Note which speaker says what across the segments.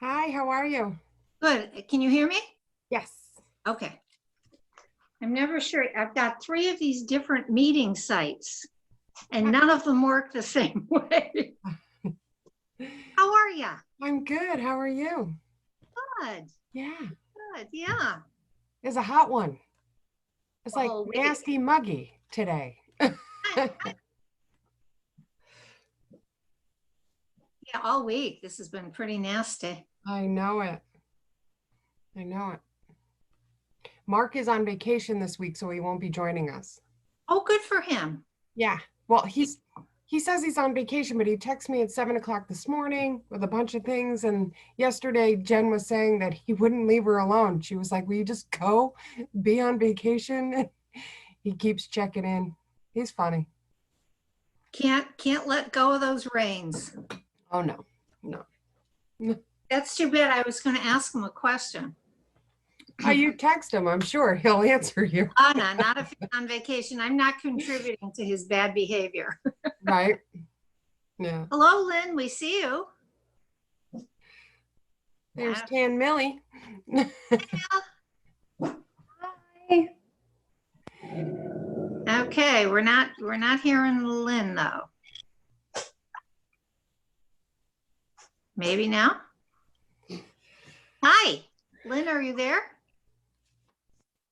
Speaker 1: Hi, how are you?
Speaker 2: Good. Can you hear me?
Speaker 1: Yes.
Speaker 2: Okay. I'm never sure. I've got 3 of these different meeting sites and none of them work the same way. How are you?
Speaker 1: I'm good. How are you?
Speaker 2: Good.
Speaker 1: Yeah.
Speaker 2: Good. Yeah.
Speaker 1: It's a hot one. It's like
Speaker 2: Oh, wait.
Speaker 1: nasty muggy today.
Speaker 2: Yeah, all week. This has been pretty nasty.
Speaker 1: I know it. I know it. Mark is on vacation this week, so he won't be joining us.
Speaker 2: Oh, good for him.
Speaker 1: Yeah. Well, he says he's on vacation, but he texted me at 7 o'clock this morning with a bunch of things. And yesterday, Jen was saying that he wouldn't leave her alone. She was like, "Will you just go be on vacation?" He keeps checking in. He's funny.
Speaker 2: Can't let go of those reins.
Speaker 1: Oh no, no.
Speaker 2: That's too bad. I was going to ask him a question.
Speaker 1: You text him, I'm sure he'll answer you.
Speaker 2: No, not if he's on vacation. I'm not contributing to his bad behavior.
Speaker 1: Right? Yeah.
Speaker 2: Hello, Lynn. We see you.
Speaker 1: There's Tan Millie.
Speaker 2: Hi. Okay, we're not hearing Lynn though. Maybe now. Hi, Lynn, are you there?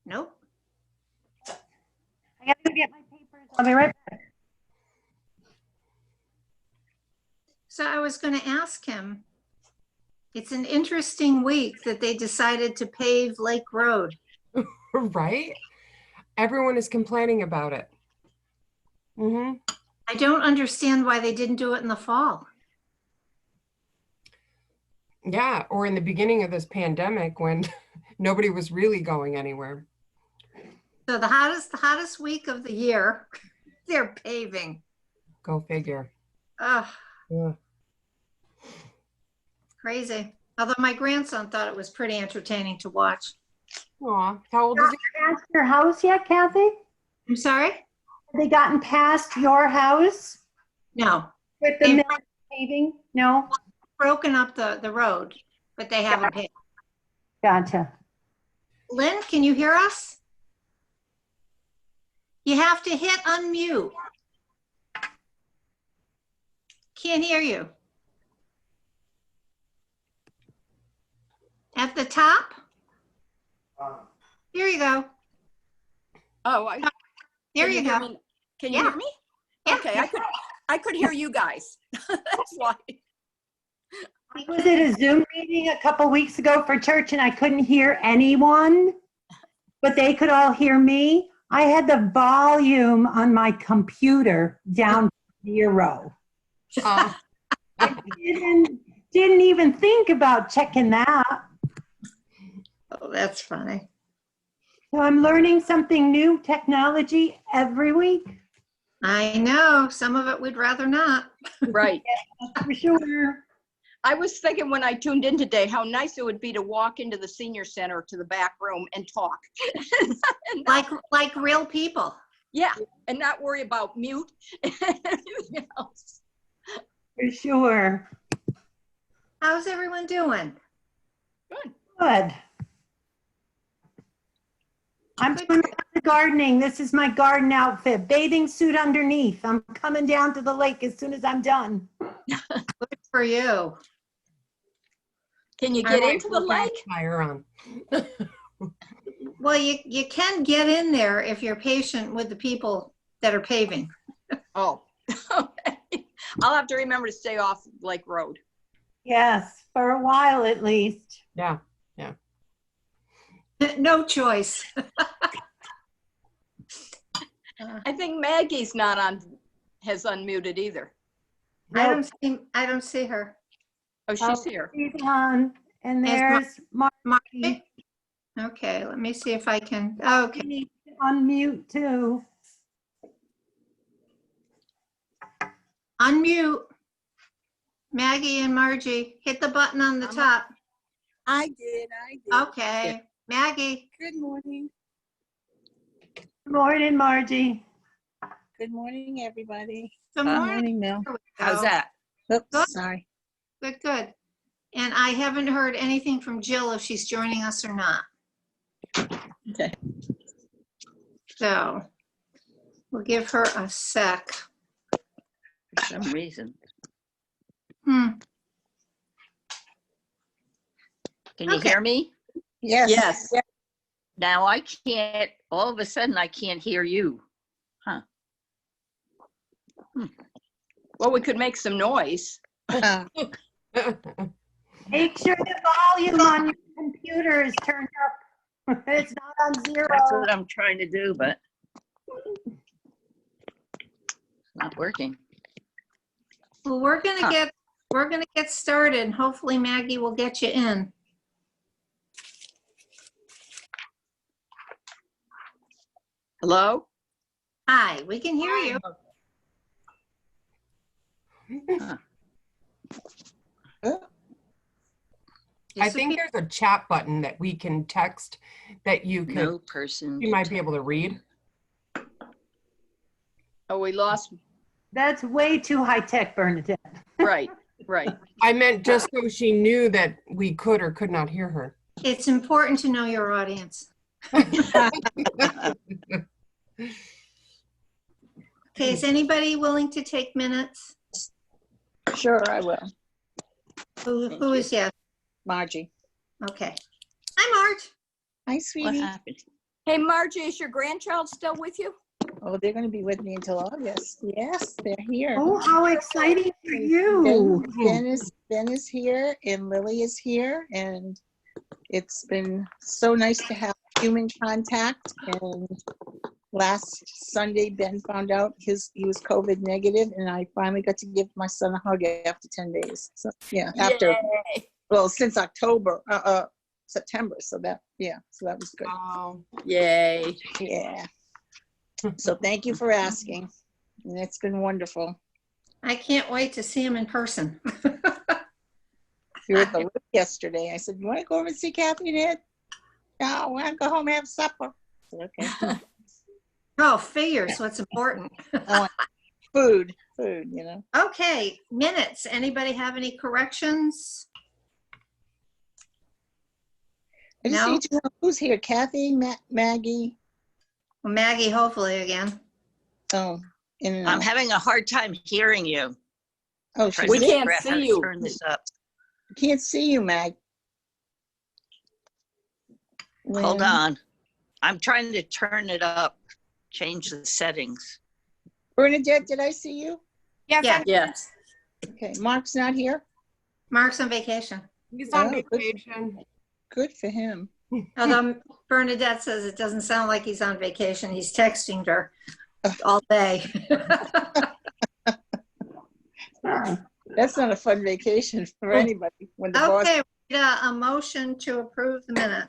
Speaker 2: Nope.
Speaker 3: I gotta go get my papers. I'll be right back.
Speaker 2: So I was going to ask him, it's an interesting week that they decided to pave Lake Road.
Speaker 1: Right? Everyone is complaining about it.
Speaker 2: I don't understand why they didn't do it in the fall.
Speaker 1: Yeah, or in the beginning of this pandemic when nobody was really going anywhere.
Speaker 2: So the hottest week of the year, they're paving.
Speaker 1: Go figure.
Speaker 2: Ugh,
Speaker 1: Yeah.
Speaker 2: crazy. Although my grandson thought it was pretty entertaining to watch.
Speaker 1: Aw, how old is he?
Speaker 3: Past your house yet, Kathy?
Speaker 2: I'm sorry?
Speaker 3: Have they gotten past your house
Speaker 2: No.
Speaker 3: with the
Speaker 2: They've
Speaker 3: mill paving? No?
Speaker 2: broken up the road, but they haven't paved.
Speaker 3: Gotcha.
Speaker 2: Lynn, can you hear us? You have to hit unmute. Can't hear you. At the top? Here you go.
Speaker 4: Oh,
Speaker 2: There you go.
Speaker 4: Can you
Speaker 2: Yeah.
Speaker 4: hear me?
Speaker 2: Yeah.
Speaker 4: Okay, I could hear you guys. That's why.
Speaker 3: I was at a Zoom meeting a couple weeks ago for church and I couldn't hear anyone, but they could all hear me. I had the volume on my computer down to 0.
Speaker 1: Oh,
Speaker 3: I didn't even think about checking that.
Speaker 2: Oh, that's funny.
Speaker 3: So I'm learning something new, technology every week.
Speaker 2: I know. Some of it we'd rather not.
Speaker 4: Right.
Speaker 3: For sure.
Speaker 4: I was thinking when I tuned in today how nice it would be to walk into the senior center to the back room and talk.
Speaker 2: Like real people.
Speaker 4: Yeah, and not worry about mute and everything else.
Speaker 3: For sure.
Speaker 2: How's everyone doing?
Speaker 4: Good.
Speaker 3: Good. I'm doing the gardening. This is my garden outfit. Bathing suit underneath. I'm coming down to the lake as soon as I'm done.
Speaker 2: Good for you.
Speaker 4: Can you
Speaker 1: all
Speaker 4: get
Speaker 1: right,
Speaker 4: into the
Speaker 1: we'll have
Speaker 4: lake?
Speaker 1: fire on.
Speaker 2: Well, you can get in there if you're patient with the people that are paving.
Speaker 4: Oh, okay. I'll have to remember to stay off Lake Road.
Speaker 3: Yes, for a while at least.
Speaker 1: Yeah.
Speaker 2: No choice.
Speaker 4: I think Maggie's has unmuted either.
Speaker 3: Nope.
Speaker 2: I don't see her.
Speaker 4: Oh, she's here.
Speaker 3: She's on, and there's
Speaker 2: Marty? Okay, let me see if I can. Okay.
Speaker 3: Marty on mute too.
Speaker 2: Unmute. Maggie and Margie, hit the button on the top.
Speaker 5: I did.
Speaker 2: Okay. Maggie.
Speaker 5: Good morning.
Speaker 3: Good morning, Margie.
Speaker 5: Good morning, everybody.
Speaker 2: Good
Speaker 5: Good
Speaker 2: morning.
Speaker 5: morning, Mel.
Speaker 2: There we
Speaker 4: How's
Speaker 2: go.
Speaker 4: that?
Speaker 5: Oops,
Speaker 2: Good.
Speaker 5: sorry.
Speaker 2: Good. And I haven't heard anything from Jill if she's joining us or not.
Speaker 5: Okay.
Speaker 2: So we'll give her a sec.
Speaker 6: For some reason.
Speaker 2: Hmm.
Speaker 6: Can you
Speaker 2: Okay.
Speaker 6: hear me?
Speaker 5: Yes.
Speaker 4: Yes.
Speaker 6: Now I can't, all of a sudden I can't hear you.
Speaker 4: Well, we could make some noise.
Speaker 3: Make sure the volume on your computer is turned up. It's not on zero.
Speaker 6: That's what I'm trying to do, but it's not working.
Speaker 2: Well, we're gonna get started. Hopefully Maggie will get you in.
Speaker 4: Hello?
Speaker 2: Hi, we can hear you.
Speaker 1: I think there's a chat button that we can text that you
Speaker 6: No person.
Speaker 1: you might be able to read.
Speaker 4: Oh, we lost,
Speaker 3: That's way too high-tech, Bernadette.
Speaker 4: right, right.
Speaker 1: I meant just so she knew that we could or could not hear her.
Speaker 2: It's important to know your audience. Okay, is anybody willing to take minutes?
Speaker 5: Sure, I will.
Speaker 2: Who is yes?
Speaker 5: Margie.
Speaker 2: Okay. Hi, Marge.
Speaker 5: Hi,
Speaker 6: What
Speaker 5: sweetie.
Speaker 6: happened?
Speaker 4: Hey, Margie, is your grandchild still with you?
Speaker 5: Oh, they're going to be with me until August. Yes, they're here.
Speaker 3: Oh, how exciting for you.
Speaker 5: Ben is here and Lily is here, and it's been so nice to have human contact. And last Sunday, Ben found out he was COVID negative, and I finally got to give my son a hug after 10 days. So yeah, since September. So that was good.
Speaker 1: Oh,
Speaker 4: Yay.
Speaker 5: Yeah. So thank you for asking. And it's been wonderful.
Speaker 2: I can't wait to see him in person.
Speaker 5: You were at the lake yesterday. I said, you want to go over and see Kathy and Ed? No, I want to go home and have supper. I said, okay.
Speaker 2: Oh, figures, what's important.
Speaker 5: Food, you know.
Speaker 2: Okay, minutes. Anybody have any corrections?
Speaker 5: I just
Speaker 2: No.
Speaker 5: need to know who's here. Kathy, Maggie.
Speaker 2: Well, Maggie, hopefully again.
Speaker 5: Oh, and
Speaker 6: I'm having a hard time hearing you.
Speaker 5: oh,
Speaker 6: Trying
Speaker 5: she's
Speaker 4: We
Speaker 6: to
Speaker 5: there.
Speaker 4: can't
Speaker 6: figure out how
Speaker 4: see
Speaker 6: to
Speaker 4: you.
Speaker 6: Turn this up.
Speaker 5: Can't see you, Mag.
Speaker 6: Hold
Speaker 5: Lynn.
Speaker 6: on. I'm trying to turn it up, change the settings.
Speaker 5: Bernadette, did I see you?
Speaker 1: yes,
Speaker 2: Yeah.
Speaker 4: Yes.
Speaker 5: Okay, Mark's not here.
Speaker 2: Mark's on vacation.
Speaker 1: he's on
Speaker 5: Oh, good.
Speaker 1: vacation.
Speaker 5: Good for him.
Speaker 2: Although Bernadette says it doesn't sound like he's on vacation. He's texting her all day.
Speaker 5: That's not a fun vacation for anybody. When the boss,
Speaker 2: Okay, we need a motion to approve the minute.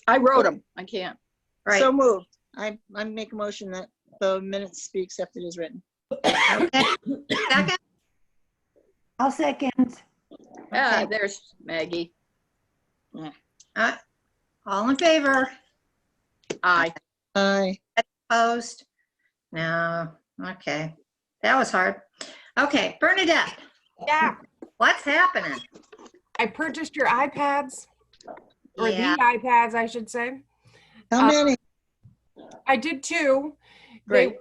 Speaker 4: I wrote them. I can't.
Speaker 2: Right.
Speaker 5: so moved. I make a motion that the minutes be accepted as written.
Speaker 2: Okay. Second,
Speaker 3: I'll second.
Speaker 4: Ah, there's Maggie.
Speaker 2: all in favor?
Speaker 4: Aye.
Speaker 5: Aye.
Speaker 2: Opposed? No. Okay. That was hard. Okay, Bernadette,
Speaker 1: Yeah,
Speaker 2: what's happening?
Speaker 1: I purchased your iPads, or
Speaker 2: Yeah.
Speaker 1: the iPads, I should say.
Speaker 5: How many?
Speaker 1: I did two.
Speaker 4: Great.
Speaker 1: They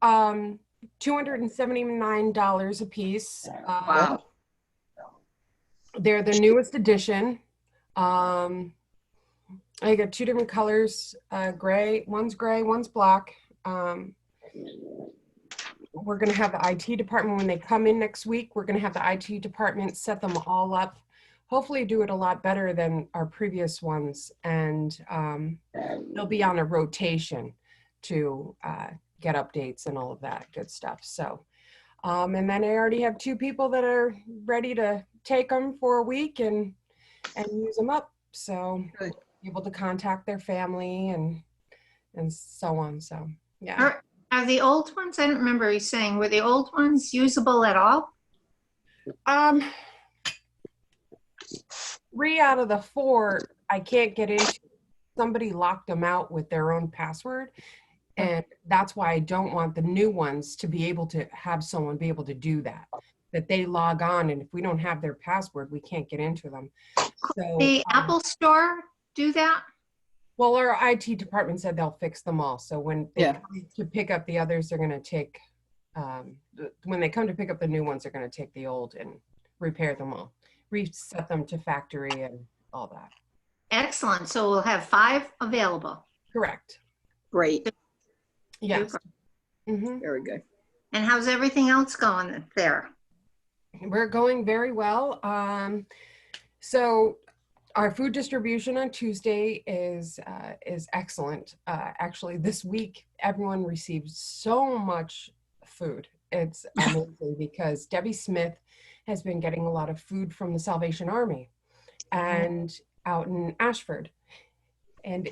Speaker 1: were $279 a piece.
Speaker 4: Wow.
Speaker 1: They're the newest edition. I got two different colors, gray, one's black. We're gonna have the IT department, when they come in next week, we're gonna have the IT department set them all up. Hopefully do it a lot better than our previous ones. And they'll be on a rotation to get updates and all of that good stuff. So, and then I already have two people that are ready to take them for a week and use them up. So
Speaker 5: Good.
Speaker 1: able to contact their family and so on. So yeah.
Speaker 2: Are the old ones, I don't remember you saying, were the old ones usable at all?
Speaker 1: 3 out of the 4 I can't get into. Somebody locked them out with their own password. And that's why I don't want the new ones to be able to have someone be able to do that. that they log on, and if we don't have their password, we can't get into them. So,
Speaker 2: The Apple Store do that?
Speaker 1: well, our IT department said they'll fix them all. So when they
Speaker 4: Yeah.
Speaker 1: come to pick up the others, they're going to take, when they come to pick up the new ones, they're going to take the old and repair them all, reset them to factory and all that.
Speaker 2: Excellent. So we'll have 5 available.
Speaker 1: Correct.
Speaker 4: Great,
Speaker 1: Yes. Mhm.
Speaker 4: very good.
Speaker 2: And how's everything else going there?
Speaker 1: We're going very well. So our food distribution on Tuesday is excellent. Actually, this week everyone received so much food. It's amazing because Debbie Smith has been getting a lot of food from the Salvation Army and out in Ashford, and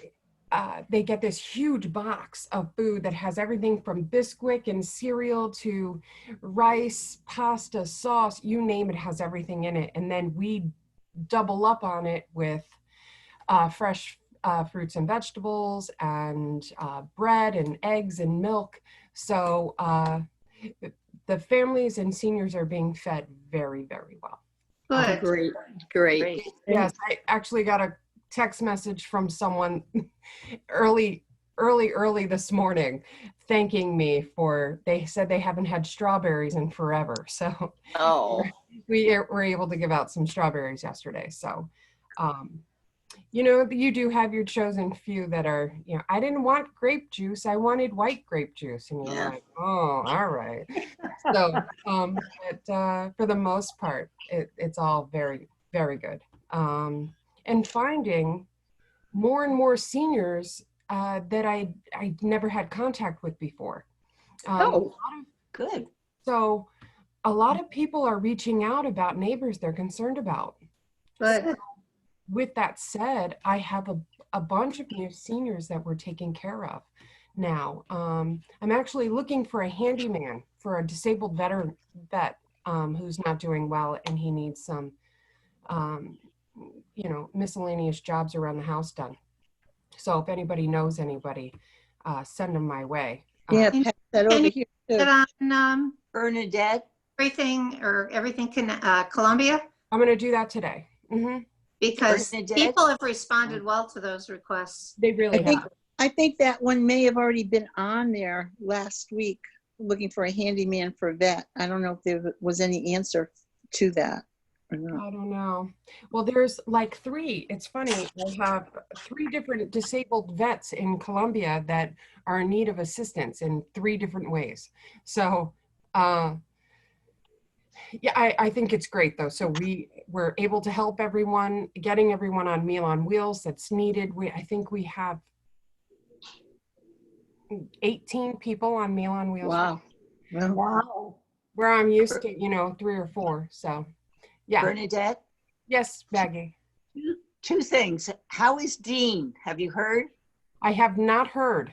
Speaker 1: they get this huge box of food that has everything from Bisquick and cereal to rice, pasta, sauce, you name it, has everything in it. And then we double up on it with fresh fruits and vegetables and bread and eggs and milk. So the families and seniors are being fed very, very well.
Speaker 2: Good.
Speaker 4: Great, great.
Speaker 6: Great.
Speaker 1: Yes, I actually got a text message from someone early this morning thanking me for, they said they haven't had strawberries in forever. So
Speaker 4: Oh,
Speaker 1: we were able to give out some strawberries yesterday. So, you do have your chosen few that are, I didn't want grape juice. I wanted white grape juice. And you're
Speaker 4: Yeah.
Speaker 1: like, oh, all right. So, but for the most part, it's all very, very good. And finding more and more seniors that I never had contact with before.
Speaker 4: oh, good.
Speaker 1: So a lot of people are reaching out about neighbors they're concerned about.
Speaker 2: Good.
Speaker 1: With that said, I have a bunch of new seniors that we're taking care of now. I'm actually looking for a handyman for a disabled vet who's not doing well, and he needs some miscellaneous jobs around the house done. So if anybody knows anybody, send them my way.
Speaker 5: Yeah, pass that over here too.
Speaker 2: Get on
Speaker 6: Bernadette,
Speaker 2: everything Columbia?
Speaker 1: I'm going to do that today. Hmm.
Speaker 2: Because
Speaker 6: Bernadette?
Speaker 2: people have responded well to those requests.
Speaker 1: They really have.
Speaker 5: I think that one may have already been on there last week, looking for a handyman for a vet. I don't know if there was any answer to that or not.
Speaker 1: I don't know. Well, there's like 3. It's funny. I have 3 different disabled vets in Columbia that are in need of assistance in 3 different ways. So, yeah, I think it's great though. So we're able to help everyone, getting everyone on Meal on Wheels that's needed. I think we have 18 people on Meal on Wheels.
Speaker 4: Wow.
Speaker 3: Wow.
Speaker 1: Where I'm used to, 3 or 4. So, yeah.
Speaker 6: Bernadette,
Speaker 1: Yes, Maggie.
Speaker 6: 2 things. How is Dean? Have you heard?
Speaker 1: I have not heard.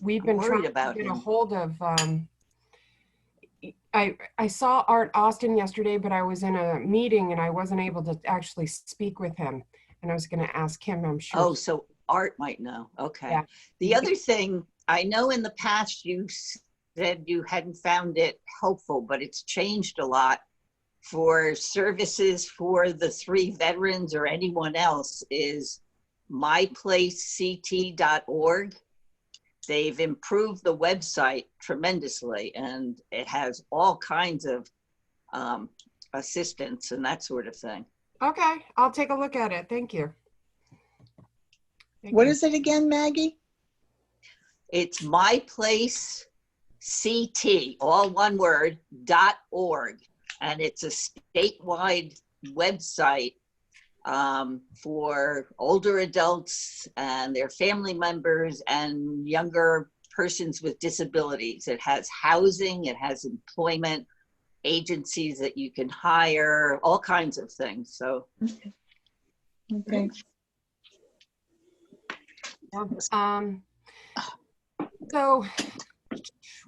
Speaker 1: We've been
Speaker 6: worried
Speaker 1: trying to
Speaker 6: about
Speaker 1: get a
Speaker 6: him.
Speaker 1: hold of. I saw Art Austin yesterday, but I was in a meeting and I wasn't able to actually speak with him. And I was going to ask him. I'm sure.
Speaker 6: Oh, so Art might know. Okay.
Speaker 1: Yeah.
Speaker 6: The other thing, I know in the past you said you hadn't found it helpful, but it's changed a lot for services for the 3 veterans or anyone else is myplacect.org. They've improved the website tremendously, and it has all kinds of assistance and that sort of thing.
Speaker 1: Okay, I'll take a look at it. Thank you.
Speaker 5: What is it again, Maggie?
Speaker 6: It's myplacect, all one word, .org. And it's a statewide website for older adults and their family members and younger persons with disabilities. It has housing, it has employment, agencies that you can hire, all kinds of things. So,
Speaker 5: Okay.
Speaker 1: So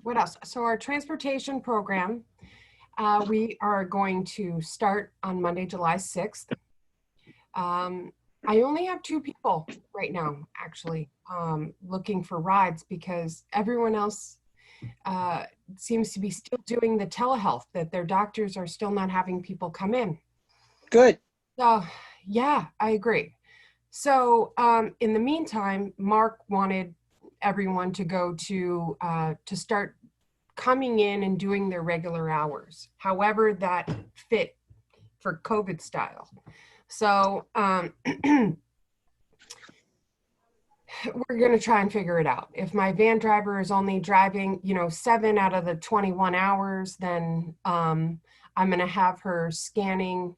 Speaker 1: what else? So our transportation program, we are going to start on Monday, July 6th. I only have 2 people right now, actually, looking for rides because everyone else seems to be still doing the telehealth, that their doctors are still not having people come in.
Speaker 5: Good.
Speaker 1: So, yeah, I agree. So, in the meantime, Mark wanted everyone to go to start coming in and doing their regular hours, however that fit for COVID style. So, we're going to try and figure it out. If my van driver is only driving, 7 out of the 21 hours, then I'm going to have her sitting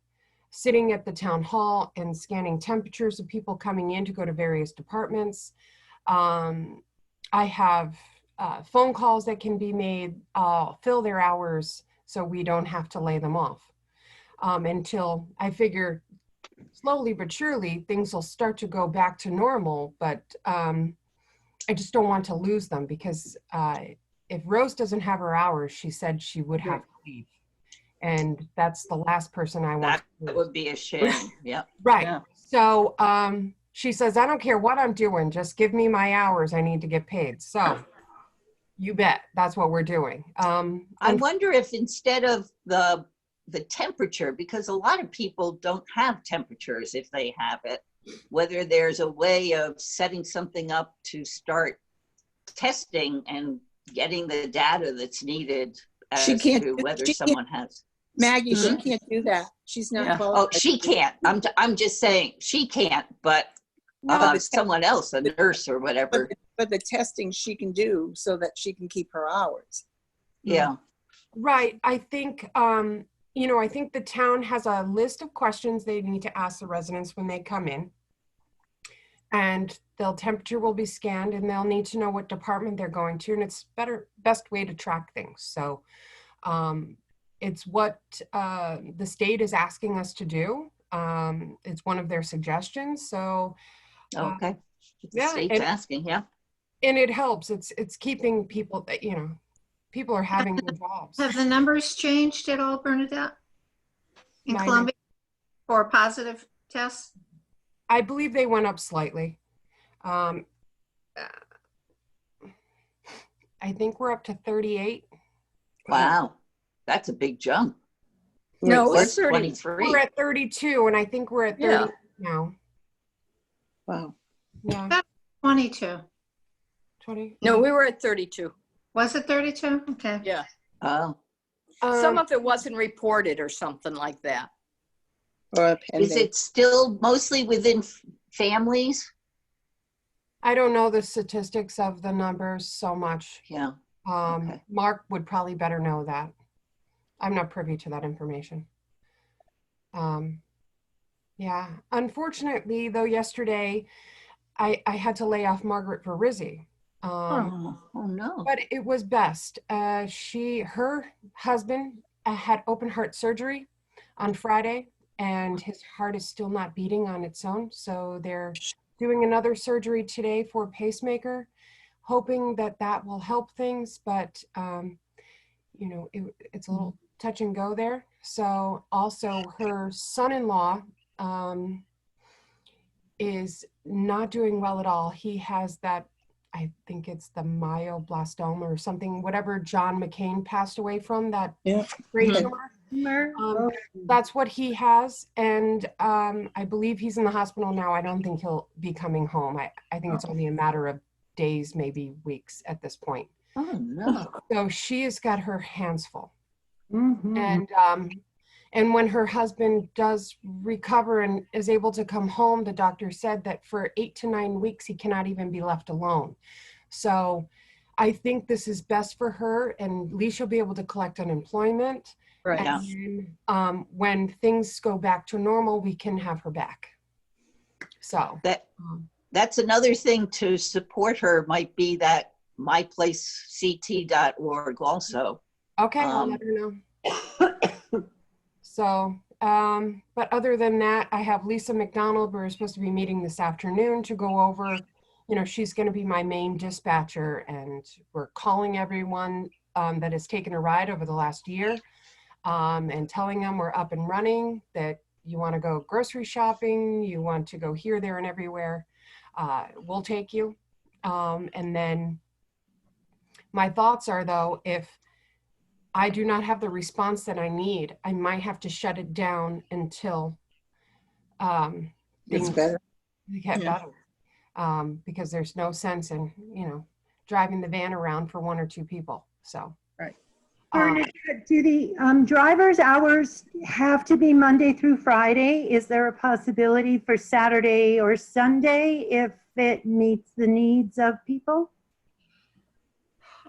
Speaker 1: at the town hall and scanning temperatures of people coming in to go to various departments. I have phone calls that can be made, fill their hours so we don't have to lay them off until I figure slowly but surely things will start to go back to normal. But I just don't want to lose them because if Rose doesn't have her hours, she said she would have to leave. And that's the last person I want.
Speaker 6: That would be a shame. Yeah.
Speaker 1: Right.
Speaker 4: Yeah.
Speaker 1: So she says, I don't care what I'm doing. Just give me my hours. I need to get paid. So you bet. That's what we're doing.
Speaker 6: I wonder if instead of the temperature, because a lot of people don't have temperatures if they have it, whether there's a way of setting something up to start testing and getting the data that's needed as to whether someone has.
Speaker 5: Maggie, she can't do that. She's not
Speaker 4: Yeah.
Speaker 5: qualified.
Speaker 6: Oh, she can't. I'm just saying she can't, but
Speaker 5: No, the
Speaker 6: someone else, a nurse or whatever.
Speaker 5: but the testing she can do so that she can keep her hours.
Speaker 6: Yeah.
Speaker 1: Right. I think, I think the town has a list of questions they need to ask the residents when they come in. And their temperature will be scanned and they'll need to know what department they're going to. And it's best way to track things. So it's what the state is asking us to do. It's one of their suggestions. So
Speaker 6: Okay. The
Speaker 1: yeah,
Speaker 6: state's asking, yeah.
Speaker 1: and it helps. It's keeping people that, people are having their jobs.
Speaker 2: Have the numbers changed at all, Bernadette? In
Speaker 1: Minor.
Speaker 2: Columbia for positive tests?
Speaker 1: I believe they went up slightly. I think we're up to 38.
Speaker 6: Wow. That's a big jump.
Speaker 4: No,
Speaker 6: Or
Speaker 4: it's 30.
Speaker 6: 23.
Speaker 1: We're at 32 and I think we're at 30
Speaker 4: Yeah.
Speaker 1: now.
Speaker 5: Wow.
Speaker 1: Yeah,
Speaker 2: 22.
Speaker 1: 20.
Speaker 4: No, we were at 32.
Speaker 2: Was it 32? Okay.
Speaker 4: Yeah.
Speaker 6: Oh.
Speaker 4: Some of it wasn't reported or something like that.
Speaker 5: Or a
Speaker 6: Is
Speaker 5: pending.
Speaker 6: it still mostly within families?
Speaker 1: I don't know the statistics of the numbers so much.
Speaker 6: Yeah. Okay.
Speaker 1: Mark would probably better know that. I'm not privy to that information. Yeah, unfortunately though, yesterday I had to lay off Margaret Verizzi.
Speaker 6: Oh no.
Speaker 1: But it was best. Her husband had open heart surgery on Friday and his heart is still not beating on its own. So they're doing another surgery today for a pacemaker, hoping that will help things. But, it's a little touch and go there. So also her son-in-law is not doing well at all. He has that, I think it's the myoblastoma or something, whatever John McCain passed away from, that brain tumor. That's what he has. And I believe he's in the hospital now. I don't think he'll be coming home. I think it's only a matter of days, maybe weeks at this point.
Speaker 6: Oh no.
Speaker 1: So she has got her hands full.
Speaker 3: Mhm.
Speaker 1: And when her husband does recover and is able to come home, the doctor said that for 8 to 9 weeks, he cannot even be left alone. So I think this is best for her, and at least she'll be able to collect unemployment.
Speaker 4: Right.
Speaker 1: And then, when things go back to normal, we can have her back. So
Speaker 6: That's another thing to support her might be that myplacect.org also.
Speaker 1: okay, I'll let her know. So, but other than that, I have Lisa McDonald. We're supposed to be meeting this afternoon to go over, she's going to be my main dispatcher, and we're calling everyone that has taken a ride over the last year and telling them we're up and running, that you want to go grocery shopping, you want to go here, there, and everywhere, we'll take you. And then My thoughts are, though, if I do not have the response that I need, I might have to shut it down until
Speaker 5: It's
Speaker 1: things
Speaker 5: better.
Speaker 1: get
Speaker 5: Yeah.
Speaker 1: better. Because there's no sense in, driving the van around for one or two people. So,
Speaker 5: Right.
Speaker 3: Bernadette, do the driver's hours have to be Monday through Friday? Is there a possibility for Saturday or Sunday if it meets the needs of people?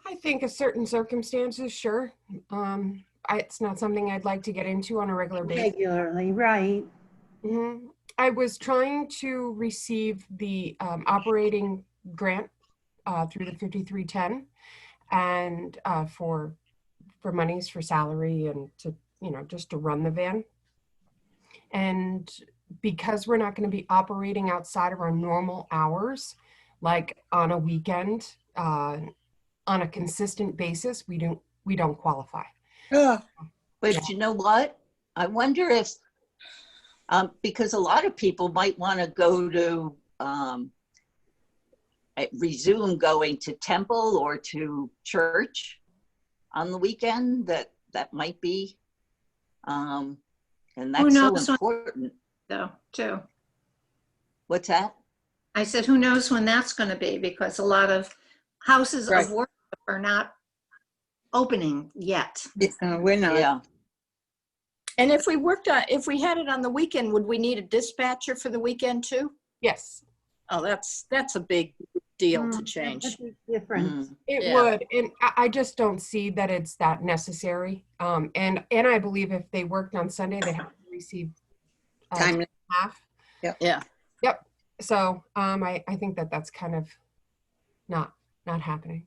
Speaker 1: I think in certain circumstances, sure. It's not something I'd like to get into on a regular basis.
Speaker 3: Regularly, right.
Speaker 1: I was trying to receive the operating grant through the 5310 and for monies for salary and to, just to run the van. And because we're not going to be operating outside of our normal hours, like on a weekend, on a consistent basis, we don't qualify.
Speaker 5: Oh,
Speaker 6: But
Speaker 1: Yeah.
Speaker 6: you know what? I wonder if, because a lot of people might want to go to, resume going to temple or to church on the weekend, that might be, and that's so
Speaker 2: knows when-
Speaker 6: important.
Speaker 2: though, too.
Speaker 6: What's that?
Speaker 2: I said, who knows when that's going to be, because a lot of houses
Speaker 5: Right.
Speaker 2: of worship are not opening yet.
Speaker 5: we're not.
Speaker 6: Yeah.
Speaker 4: And if we had it on the weekend, would we need a dispatcher for the weekend too?
Speaker 1: Yes,
Speaker 4: Oh, that's a big deal to
Speaker 3: That's
Speaker 4: change.
Speaker 3: a big difference.
Speaker 6: Mm.
Speaker 1: it
Speaker 4: Yeah.
Speaker 1: would. And I just don't see that it's that necessary. And I believe if they worked on Sunday, they have to receive
Speaker 5: Time.
Speaker 1: half.
Speaker 4: Yeah.
Speaker 1: Yep. So I think that that's kind of not happening.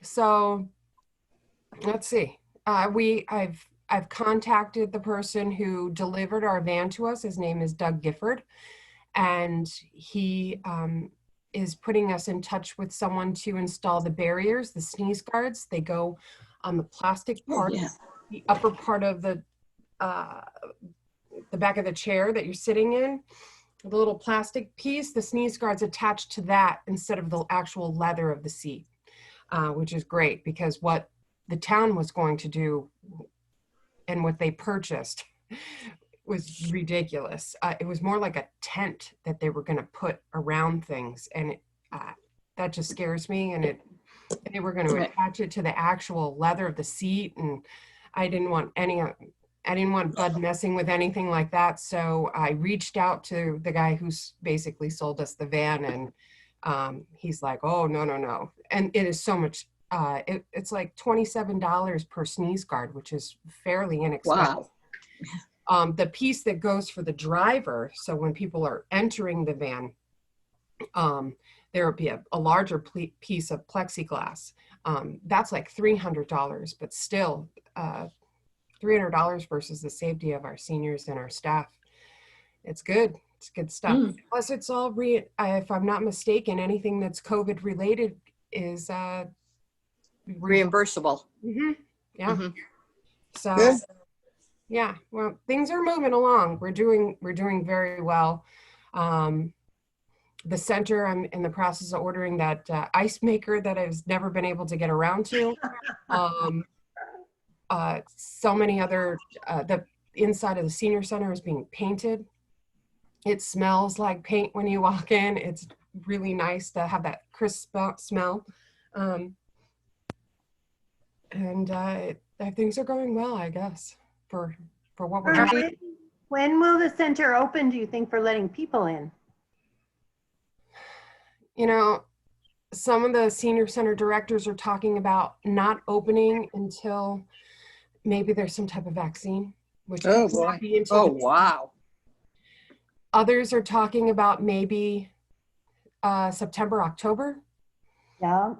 Speaker 1: So let's see. I've contacted the person who delivered our van to us. His name is Doug Gifford, and he is putting us in touch with someone to install the barriers, the sneeze guards. They go on the plastic part,
Speaker 4: yeah.
Speaker 1: the upper part of the back of the chair that you're sitting in, the little plastic piece. The sneeze guard's attached to that instead of the actual leather of the seat, which is great because what the town was going to do and what they purchased was ridiculous. It was more like a tent that they were going to put around things, and that just scares me. And they were going to
Speaker 4: Right.
Speaker 1: attach it to the actual leather of the seat, and I didn't want Bud messing with anything like that. So I reached out to the guy who's basically sold us the van, and he's like, "Oh, no," and it is so much. It's like $27 per sneeze guard, which is fairly inexpensive.
Speaker 4: Wow.
Speaker 1: The piece that goes for the driver, so when people are entering the van, there will be a larger piece of plexiglass. That's like $300, but still $300 versus the safety of our seniors and our staff. It's good. It's good stuff. Plus, it's all if I'm not mistaken, anything that's COVID related is
Speaker 4: Reimbursable.
Speaker 1: Yeah.
Speaker 4: Mhm.
Speaker 1: So,
Speaker 5: Good.
Speaker 1: yeah. Well, things are moving along. We're doing very well. The center, I'm in the process of ordering that ice maker that I've never been able to get around to. So many other, the inside of the senior center is being painted. It smells like paint when you walk in. It's really nice to have that crisp smell. And things are going well, I guess, for what we're doing.
Speaker 3: When will the center open, do you think, for letting people in?
Speaker 1: Some of the senior center directors are talking about not opening until maybe there's some type of vaccine, which
Speaker 5: Oh,
Speaker 1: could not
Speaker 5: boy.
Speaker 1: be until
Speaker 4: Oh, wow.
Speaker 1: Others are talking about maybe September, October.
Speaker 3: Yeah.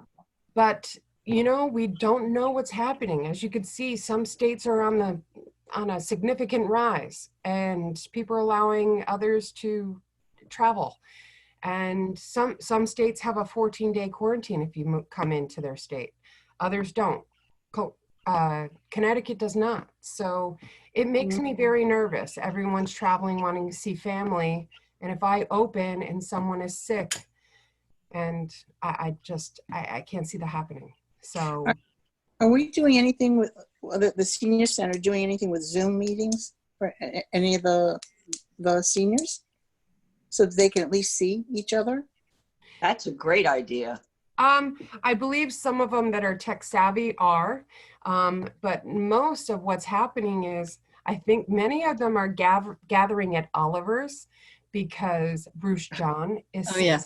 Speaker 1: But we don't know what's happening. As you can see, some states are on a significant rise, and people are allowing others to travel. And some states have a 14-day quarantine if you come into their state. Others don't. Connecticut does not. So it makes me very nervous. Everyone's traveling, wanting to see family. And if I open and someone is sick, And I can't see that happening. So
Speaker 5: Are we doing anything with the senior center, doing anything with Zoom meetings for any of the seniors? So that they can at least see each other?
Speaker 6: That's a great idea.
Speaker 1: I believe some of them that are tech savvy are, but most of what's happening is I think many of them are gathering at Oliver's because Bruce John is
Speaker 2: Oh,
Speaker 1: sick.
Speaker 2: yeah.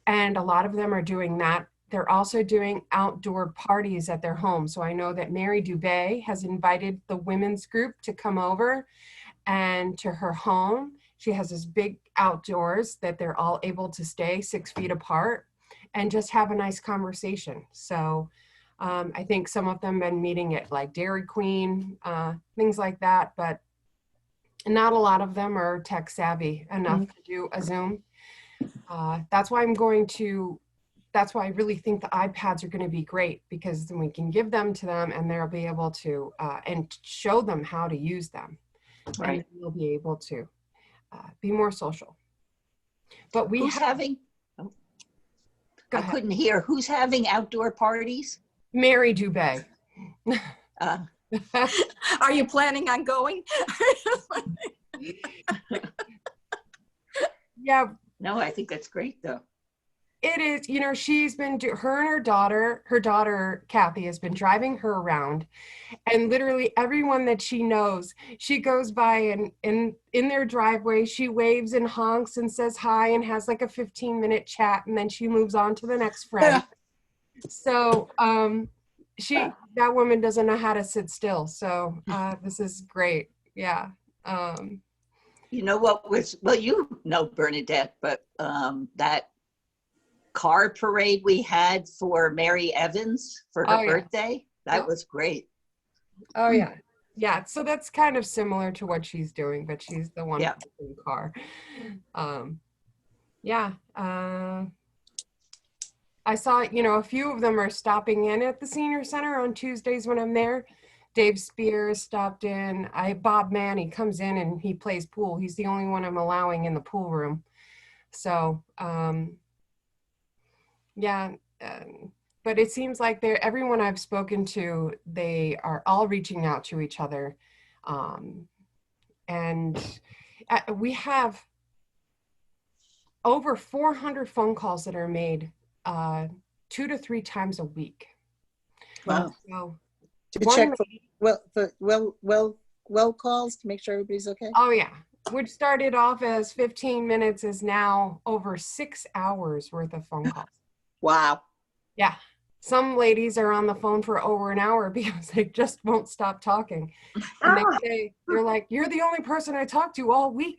Speaker 1: And a lot of them are doing that. They're also doing outdoor parties at their home. So I know that Mary Dubé has invited the women's group to come over and to her home. She has this big outdoors that they're all able to stay 6 feet apart and just have a nice conversation. So I think some of them been meeting at like Dairy Queen, things like that, but not a lot of them are tech savvy enough to do a Zoom. That's why that's why I really think the iPads are going to be great, because then we can give them to them and they'll be able to, and show them how to use them.
Speaker 6: Right.
Speaker 1: And they'll be able to be more social. But we
Speaker 6: Who's
Speaker 1: have,
Speaker 6: having,
Speaker 1: go
Speaker 6: I
Speaker 1: ahead.
Speaker 6: couldn't hear, who's having outdoor parties?
Speaker 1: Mary Dubé.
Speaker 6: Uh,
Speaker 4: Are you planning on going?
Speaker 1: Yeah,
Speaker 6: no, I think that's great though.
Speaker 1: it is. You know, she's been, her and her daughter, Kathy, has been driving her around, and literally everyone that she knows, she goes by and in their driveway, she waves and honks and says hi and has like a 15-minute chat, and then she moves on to the next friend. So that woman doesn't know how to sit still. So this is great. Yeah.
Speaker 6: You know what was, well, you know Bernadette, but that car parade we had for Mary Evans for her
Speaker 1: Oh, yeah.
Speaker 6: birthday, that
Speaker 1: Yeah.
Speaker 6: was great.
Speaker 1: Oh yeah. Yeah. So that's kind of similar to what she's doing, but she's the one
Speaker 6: Yeah.
Speaker 1: in the car. Yeah. I saw, you know, a few of them are stopping in at the senior center on Tuesdays when I'm there. Dave Spears stopped in. Bob Mann, he comes in and he plays pool. He's the only one I'm allowing in the pool room. So, yeah. But it seems like everyone I've spoken to, they are all reaching out to each other. And we have over 400 phone calls that are made 2 to 3 times a week.
Speaker 5: Wow.
Speaker 1: So,
Speaker 5: To
Speaker 1: one
Speaker 5: check
Speaker 1: lady-
Speaker 5: for well calls to make sure everybody's okay?
Speaker 1: oh yeah, which started off as 15 minutes is now over 6 hours worth of phone calls.
Speaker 4: Wow.
Speaker 1: Yeah. Some ladies are on the phone for over an hour because they just won't stop talking. And they say, they're like, you're the only person I talked to all week.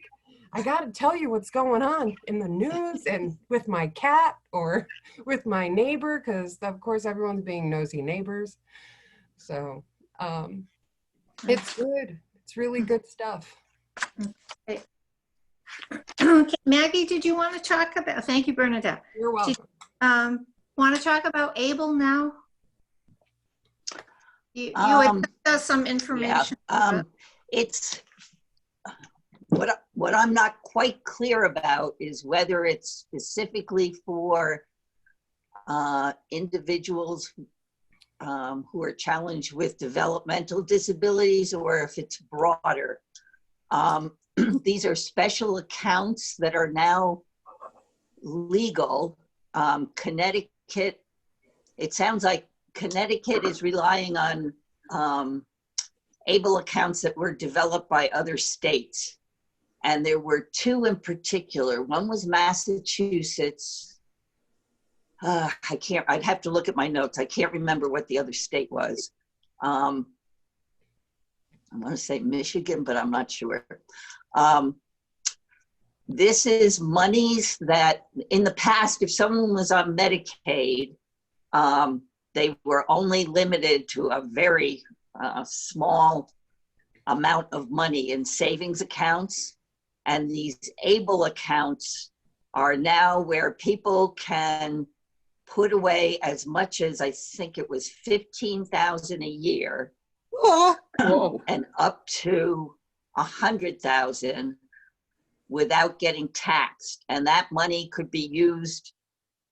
Speaker 1: I got to tell you what's going on in the news and with my cat or with my neighbor, because of course everyone's being nosy neighbors. So it's good. It's really good stuff.
Speaker 2: Okay, Maggie, did you want to talk about, thank you, Bernadette.
Speaker 1: You're welcome.
Speaker 2: Want to talk about Able now? You had sent us some information.
Speaker 6: It's what I'm not quite clear about is whether it's specifically for individuals who are challenged with developmental disabilities or if it's broader. These are special accounts that are now legal. Connecticut, it sounds like Connecticut is relying on ABLE accounts that were developed by other states. And there were 2 in particular. One was Massachusetts. I'd have to look at my notes. I can't remember what the other state was. I want to say Michigan, but I'm not sure. This is monies that in the past, if someone was on Medicaid, they were only limited to a very small amount of money in savings accounts. And these ABLE accounts are now where people can put away as much as, I think it was $15,000 a year, and up to $100,000 without getting taxed. And that money could be used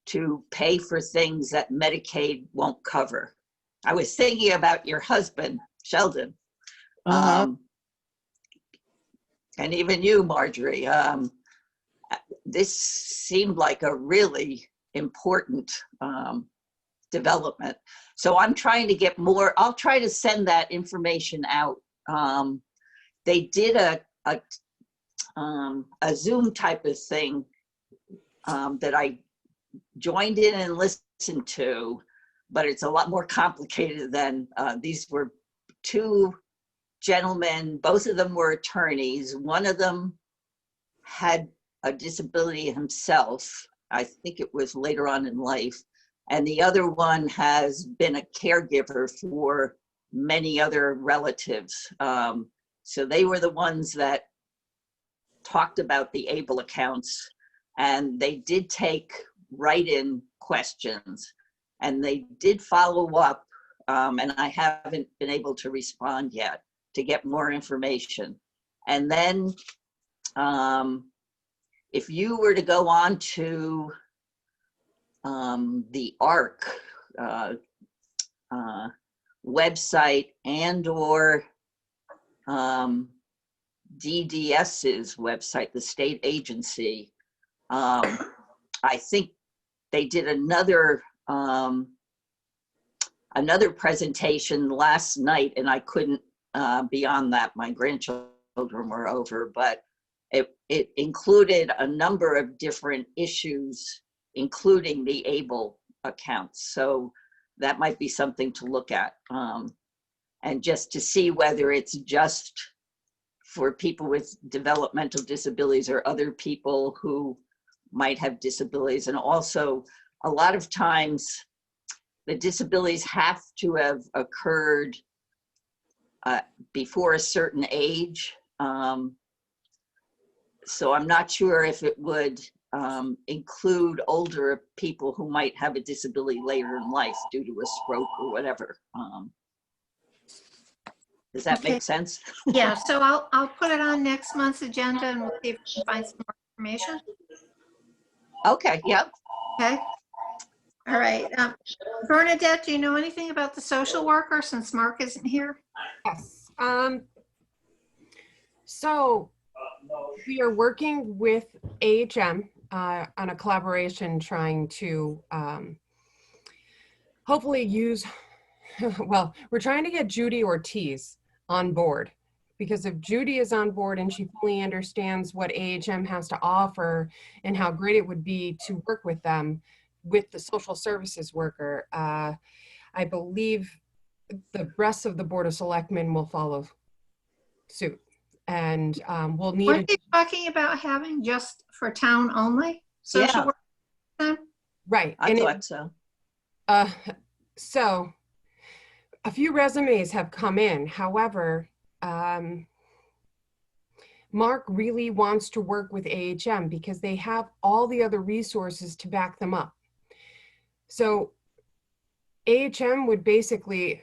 Speaker 6: to pay for things that Medicaid won't cover. I was thinking about your husband, Sheldon, and even you, Marjorie. This seemed like a really important development. So I'm trying to get more. I'll try to send that information out. They did a Zoom type of thing that I joined in and listened to, but it's a lot more complicated than these were two gentlemen. Both of them were attorneys. One of them had a disability himself. I think it was later on in life. And the other one has been a caregiver for many other relatives. So they were the ones that talked about the ABLE accounts, and they did take write-in questions, and they did follow up, and I haven't been able to respond yet to get more information. And then if you were to go on to the ARC website and or DDS's website, the state agency, I think they did another presentation last night, and I couldn't be on that. My grandchildren were over, but it included a number of different issues, including the ABLE accounts. So that might be something to look at, and just to see whether it's just for people with developmental disabilities or other people who might have disabilities. And also, a lot of times the disabilities have to have occurred before a certain age. So I'm not sure if it would include older people who might have a disability later in life due to a stroke or whatever. Does that
Speaker 2: Okay.
Speaker 6: make sense?
Speaker 2: Yeah, so I'll put it on next month's agenda and we'll see if we can find some more information.
Speaker 6: Okay, yep.
Speaker 2: Okay. All right. Bernadette, do you know anything about the social worker since Mark isn't here?
Speaker 1: Yes. So we are working with AHM on a collaboration trying to hopefully use, well, we're trying to get Judy Ortiz on board, because if Judy is on board and she fully understands what AHM has to offer and how great it would be to work with them, with the social services worker, I believe the rest of the Board of Selectmen will follow suit. And we'll need
Speaker 2: Weren't they talking about having just for town only social
Speaker 6: Yeah.
Speaker 2: work? Then?
Speaker 1: right.
Speaker 6: I
Speaker 1: And
Speaker 6: thought so.
Speaker 1: so a few resumes have come in. However, Mark really wants to work with AHM because they have all the other resources to back them up. So AHM would basically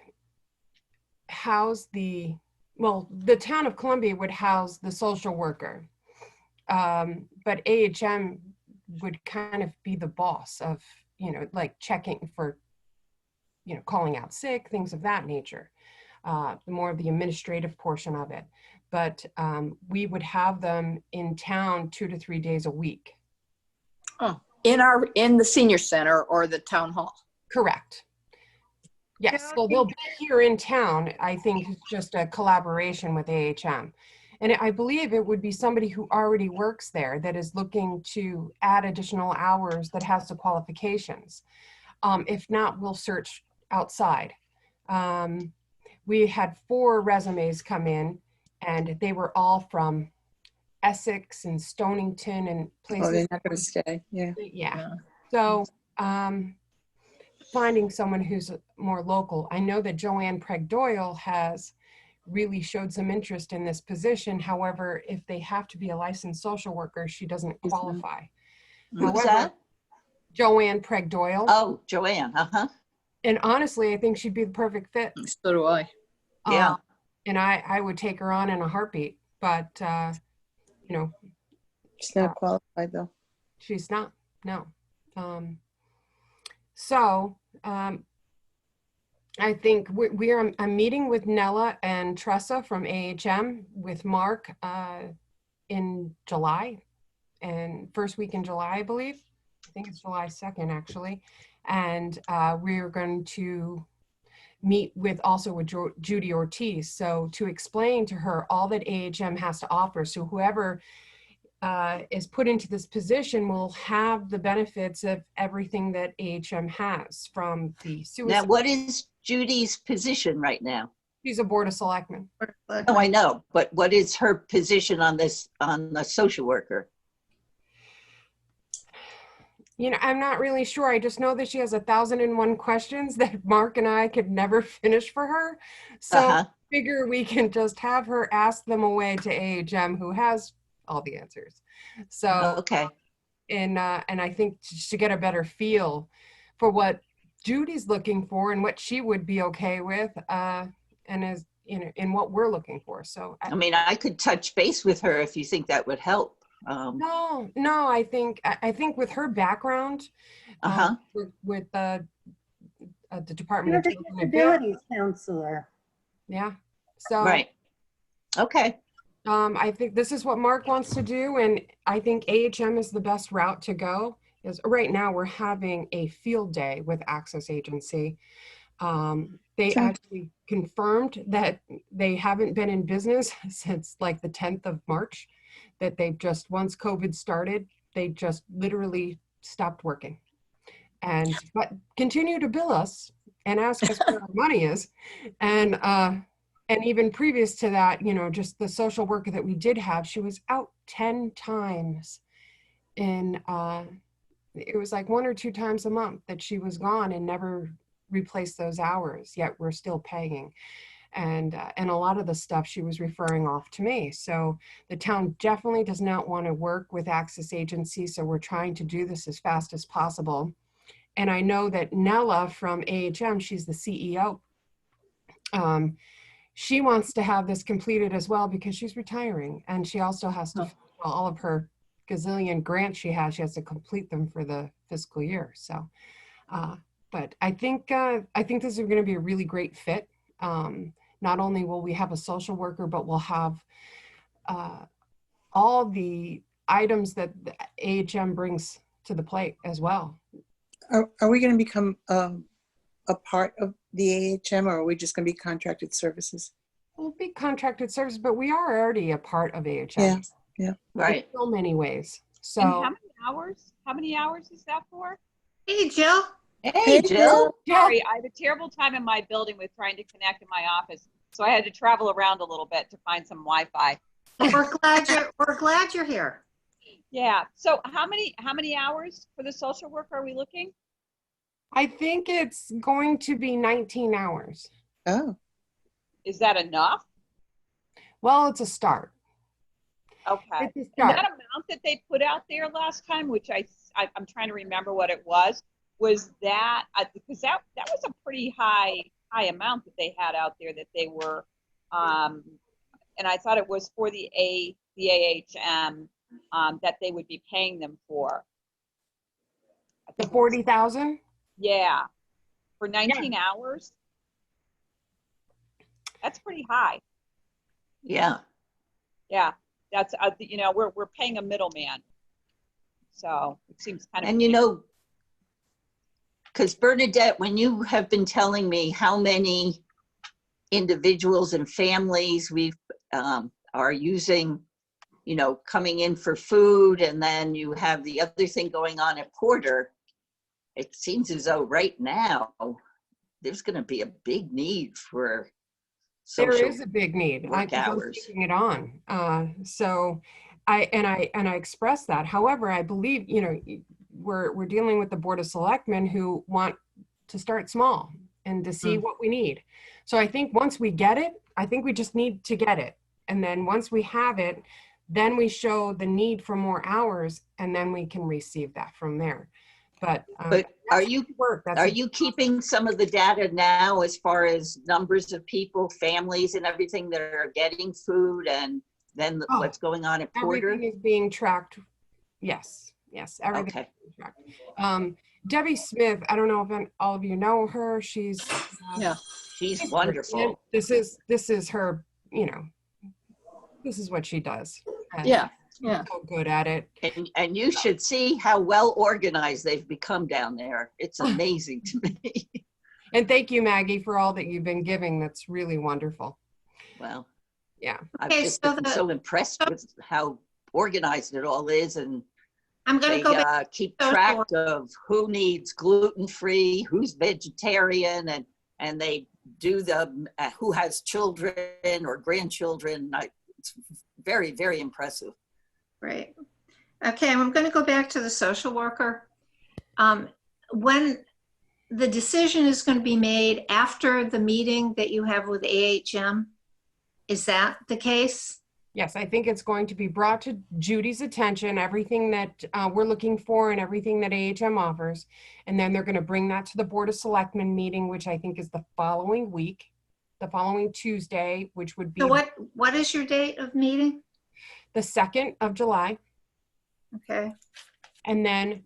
Speaker 1: house the town of Columbia would house the social worker. But AHM would kind of be the boss of, like checking for, calling out sick, things of that nature, more of the administrative portion of it. But we would have them in town 2 to 3 days a week.
Speaker 4: Oh, in the senior center or the town hall?
Speaker 1: Correct. Yes, so they'll be here in town. I think it's just a collaboration with AHM. And I believe it would be somebody who already works there that is looking to add additional hours that has the qualifications. If not, we'll search outside. We had 4 resumes come in, and they were all from Essex and Stonington and places.
Speaker 5: Oh, they're not going to stay. Yeah.
Speaker 1: Yeah. So finding someone who's more local. I know that Joanne Preg Doyle has really showed some interest in this position. However, if they have to be a licensed social worker, she doesn't qualify.
Speaker 6: Who's that?
Speaker 1: Joanne Preg Doyle.
Speaker 6: Oh, Joanne.
Speaker 1: And honestly, I think she'd be the perfect fit.
Speaker 4: So do I.
Speaker 6: Yeah.
Speaker 1: And I would take her on in a heartbeat, but
Speaker 5: She's not qualified though.
Speaker 1: she's not, no. So I think I'm meeting with Nella and Tressa from AHM with Mark in July, and first week in July, I believe. I think it's July 2nd, actually. And we're going to meet with also with Judy Ortiz. So to explain to her all that AHM has to offer. So whoever is put into this position will have the benefits of everything that AHM has, from the
Speaker 6: Now,
Speaker 1: suicide.
Speaker 6: what is Judy's position right now?
Speaker 1: She's a board of selectmen.
Speaker 6: Oh, I know, but what is her position on this, on the social worker?
Speaker 1: You know, I'm not really sure. I just know that she has 1,001 questions that Mark and I could never finish for her. So
Speaker 6: Uh-huh.
Speaker 1: figure we can just have her ask them away to AHM, who has all the answers. So,
Speaker 6: Okay.
Speaker 1: and I think just to get a better feel for what Judy's looking for and what she would be okay with, and as you know, in what we're looking for. So
Speaker 6: I mean, I could touch base with her if you think that would help.
Speaker 1: no, I think with her background,
Speaker 6: Uh-huh.
Speaker 1: with the Department
Speaker 3: You're
Speaker 1: of
Speaker 3: the
Speaker 1: Children and Families,
Speaker 3: disabilities counselor.
Speaker 1: yeah. So
Speaker 6: Right. Okay.
Speaker 1: I think this is what Mark wants to do, and I think AHM is the best route to go. Is right now we're having a field day with Access Agency. They
Speaker 5: Sure.
Speaker 1: actually confirmed that they haven't been in business since like the 10th of March, that they've just, once COVID started, they just literally stopped working, but continue to bill us and ask us where our money is. And even previous to that, you know, just the social worker that we did have, she was out 10 times in, it was like 1 or 2 times a month that she was gone and never replaced those hours, yet we're still paying. And a lot of the stuff she was referring off to me. So the town definitely does not want to work with Access Agency. So we're trying to do this as fast as possible. And I know that Nella from AHM, she's the CEO. She wants to have this completed as well because she's retiring, and she also has to, all of her gazillion grants she has to complete them for the fiscal year. So, but I think this is going to be a really great fit. Not only will we have a social worker, but we'll have all the items that the AHM brings to the plate as well.
Speaker 5: Are we going to become a part of the AHM, or are we just going to be contracted services?
Speaker 1: We'll be contracted service, but we are already a part of AHM.
Speaker 5: Yeah.
Speaker 6: Right.
Speaker 1: In so many ways. So
Speaker 4: And how many hours? How many hours is that for?
Speaker 2: Hey, Jill.
Speaker 6: Hey, Jill.
Speaker 1: yeah,
Speaker 4: Sorry, I have a terrible time in my building with trying to connect in my office. So I had to travel around a little bit to find some Wi-Fi.
Speaker 2: We're glad you're here.
Speaker 4: Yeah. So how many hours for the social work are we looking?
Speaker 1: I think it's going to be 19 hours.
Speaker 5: Oh,
Speaker 4: Is that enough?
Speaker 1: Well, it's a start.
Speaker 4: Okay.
Speaker 1: It's a
Speaker 4: And
Speaker 1: start.
Speaker 4: that amount that they put out there last time, which I'm trying to remember what it was that because that was a pretty high amount that they had out there that they were, and I thought it was for the AHM that they would be paying them for.
Speaker 1: The 40,000.
Speaker 4: Yeah, for 19 hours. That's pretty high.
Speaker 6: Yeah.
Speaker 4: Yeah, that's you know, we're paying a middleman, so it seems kind of.
Speaker 6: And you know, because Bernadette, when you have been telling me how many individuals and families we are using, you know, coming in for food, and then you have the other thing going on at Porter, it seems as though right now there's going to be a big need for social
Speaker 1: There is a big need.
Speaker 6: work
Speaker 1: I'm
Speaker 6: hours.
Speaker 1: taking it on. So I express that. However, I believe, you know, we're dealing with the Board of Selectmen who want to start small and to see what we need. So I think once we get it, I think we just need to get it. And then once we have it, then we show the need for more hours, and then we can receive that from there. But
Speaker 6: are you keeping some of the data now as far as numbers of people, families, and everything that are getting food, and then what's going on at Porter?
Speaker 1: Everything is being tracked. Yes, Yes, everything.
Speaker 6: Okay.
Speaker 1: Debbie Smith, I don't know if all of you know her. She's
Speaker 7: Yeah.
Speaker 6: She's
Speaker 1: she's
Speaker 6: wonderful.
Speaker 1: brilliant. This is her, you know, this is what she does. And
Speaker 7: Yeah.
Speaker 1: she's
Speaker 7: Yeah.
Speaker 1: so good at it.
Speaker 6: And you should see how well organized they've become down there. It's amazing to me.
Speaker 1: And thank you, Maggie, for all that you've been giving. That's really wonderful.
Speaker 6: Well,
Speaker 1: Yeah.
Speaker 6: I've
Speaker 2: Okay,
Speaker 6: just
Speaker 2: so
Speaker 6: been so impressed with how organized it all is, and
Speaker 2: I'm going
Speaker 6: they
Speaker 2: to go back.
Speaker 6: keep
Speaker 2: social
Speaker 6: track
Speaker 2: work.
Speaker 6: of who needs gluten-free, who's vegetarian, and they do the who has children or grandchildren. It's very, very impressive.
Speaker 2: Right. Okay, I'm going to go back to the social worker. When the decision is going to be made after the meeting that you have with AHM, is that the case?
Speaker 1: Yes, I think it's going to be brought to Judy's attention, everything that we're looking for and everything that AHM offers. And then they're going to bring that to the Board of Selectmen meeting, which I think is the following week, the following Tuesday, which would be
Speaker 2: So what is your date of meeting?
Speaker 1: the 2nd of July.
Speaker 2: Okay.
Speaker 1: And then,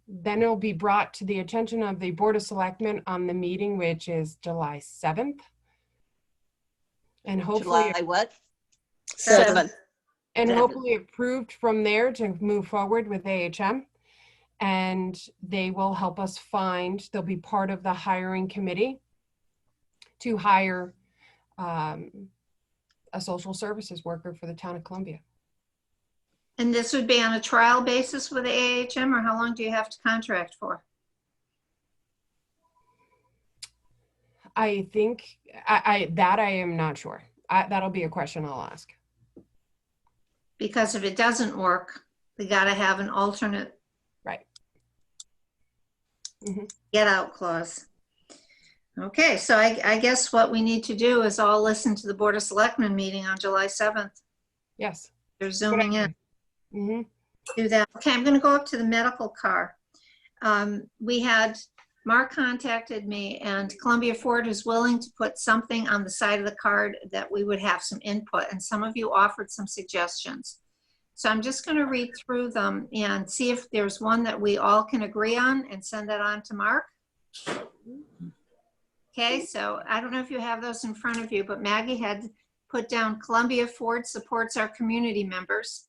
Speaker 1: then it'll be brought to the attention of the Board of Selectmen on the meeting, which is July 7th. And hopefully,
Speaker 6: July what?
Speaker 7: 7.
Speaker 1: and
Speaker 2: 7th.
Speaker 1: hopefully approved from there to move forward with AHM. And they will help us find, they'll be part of the hiring committee to hire a social services worker for the town of Columbia.
Speaker 2: And this would be on a trial basis with the AHM, or how long do you have to contract for?
Speaker 1: I think, I am not sure. That'll be a question I'll ask.
Speaker 2: Because if it doesn't work, we got to have an alternate
Speaker 1: Right. Mhm.
Speaker 2: get out clause. Okay, so I guess what we need to do is all listen to the Board of Selectmen meeting on July 7th.
Speaker 1: Yes.
Speaker 2: They're zooming in.
Speaker 1: Mm-hmm.
Speaker 2: Do that. Okay, I'm going to go up to the medical car. Mark contacted me, and Columbia Ford is willing to put something on the side of the card that we would have some input, and some of you offered some suggestions. So I'm just going to read through them and see if there's one that we all can agree on and send that on to Mark. Okay, so I don't know if you have those in front of you, but Maggie had put down Columbia Ford supports our community members.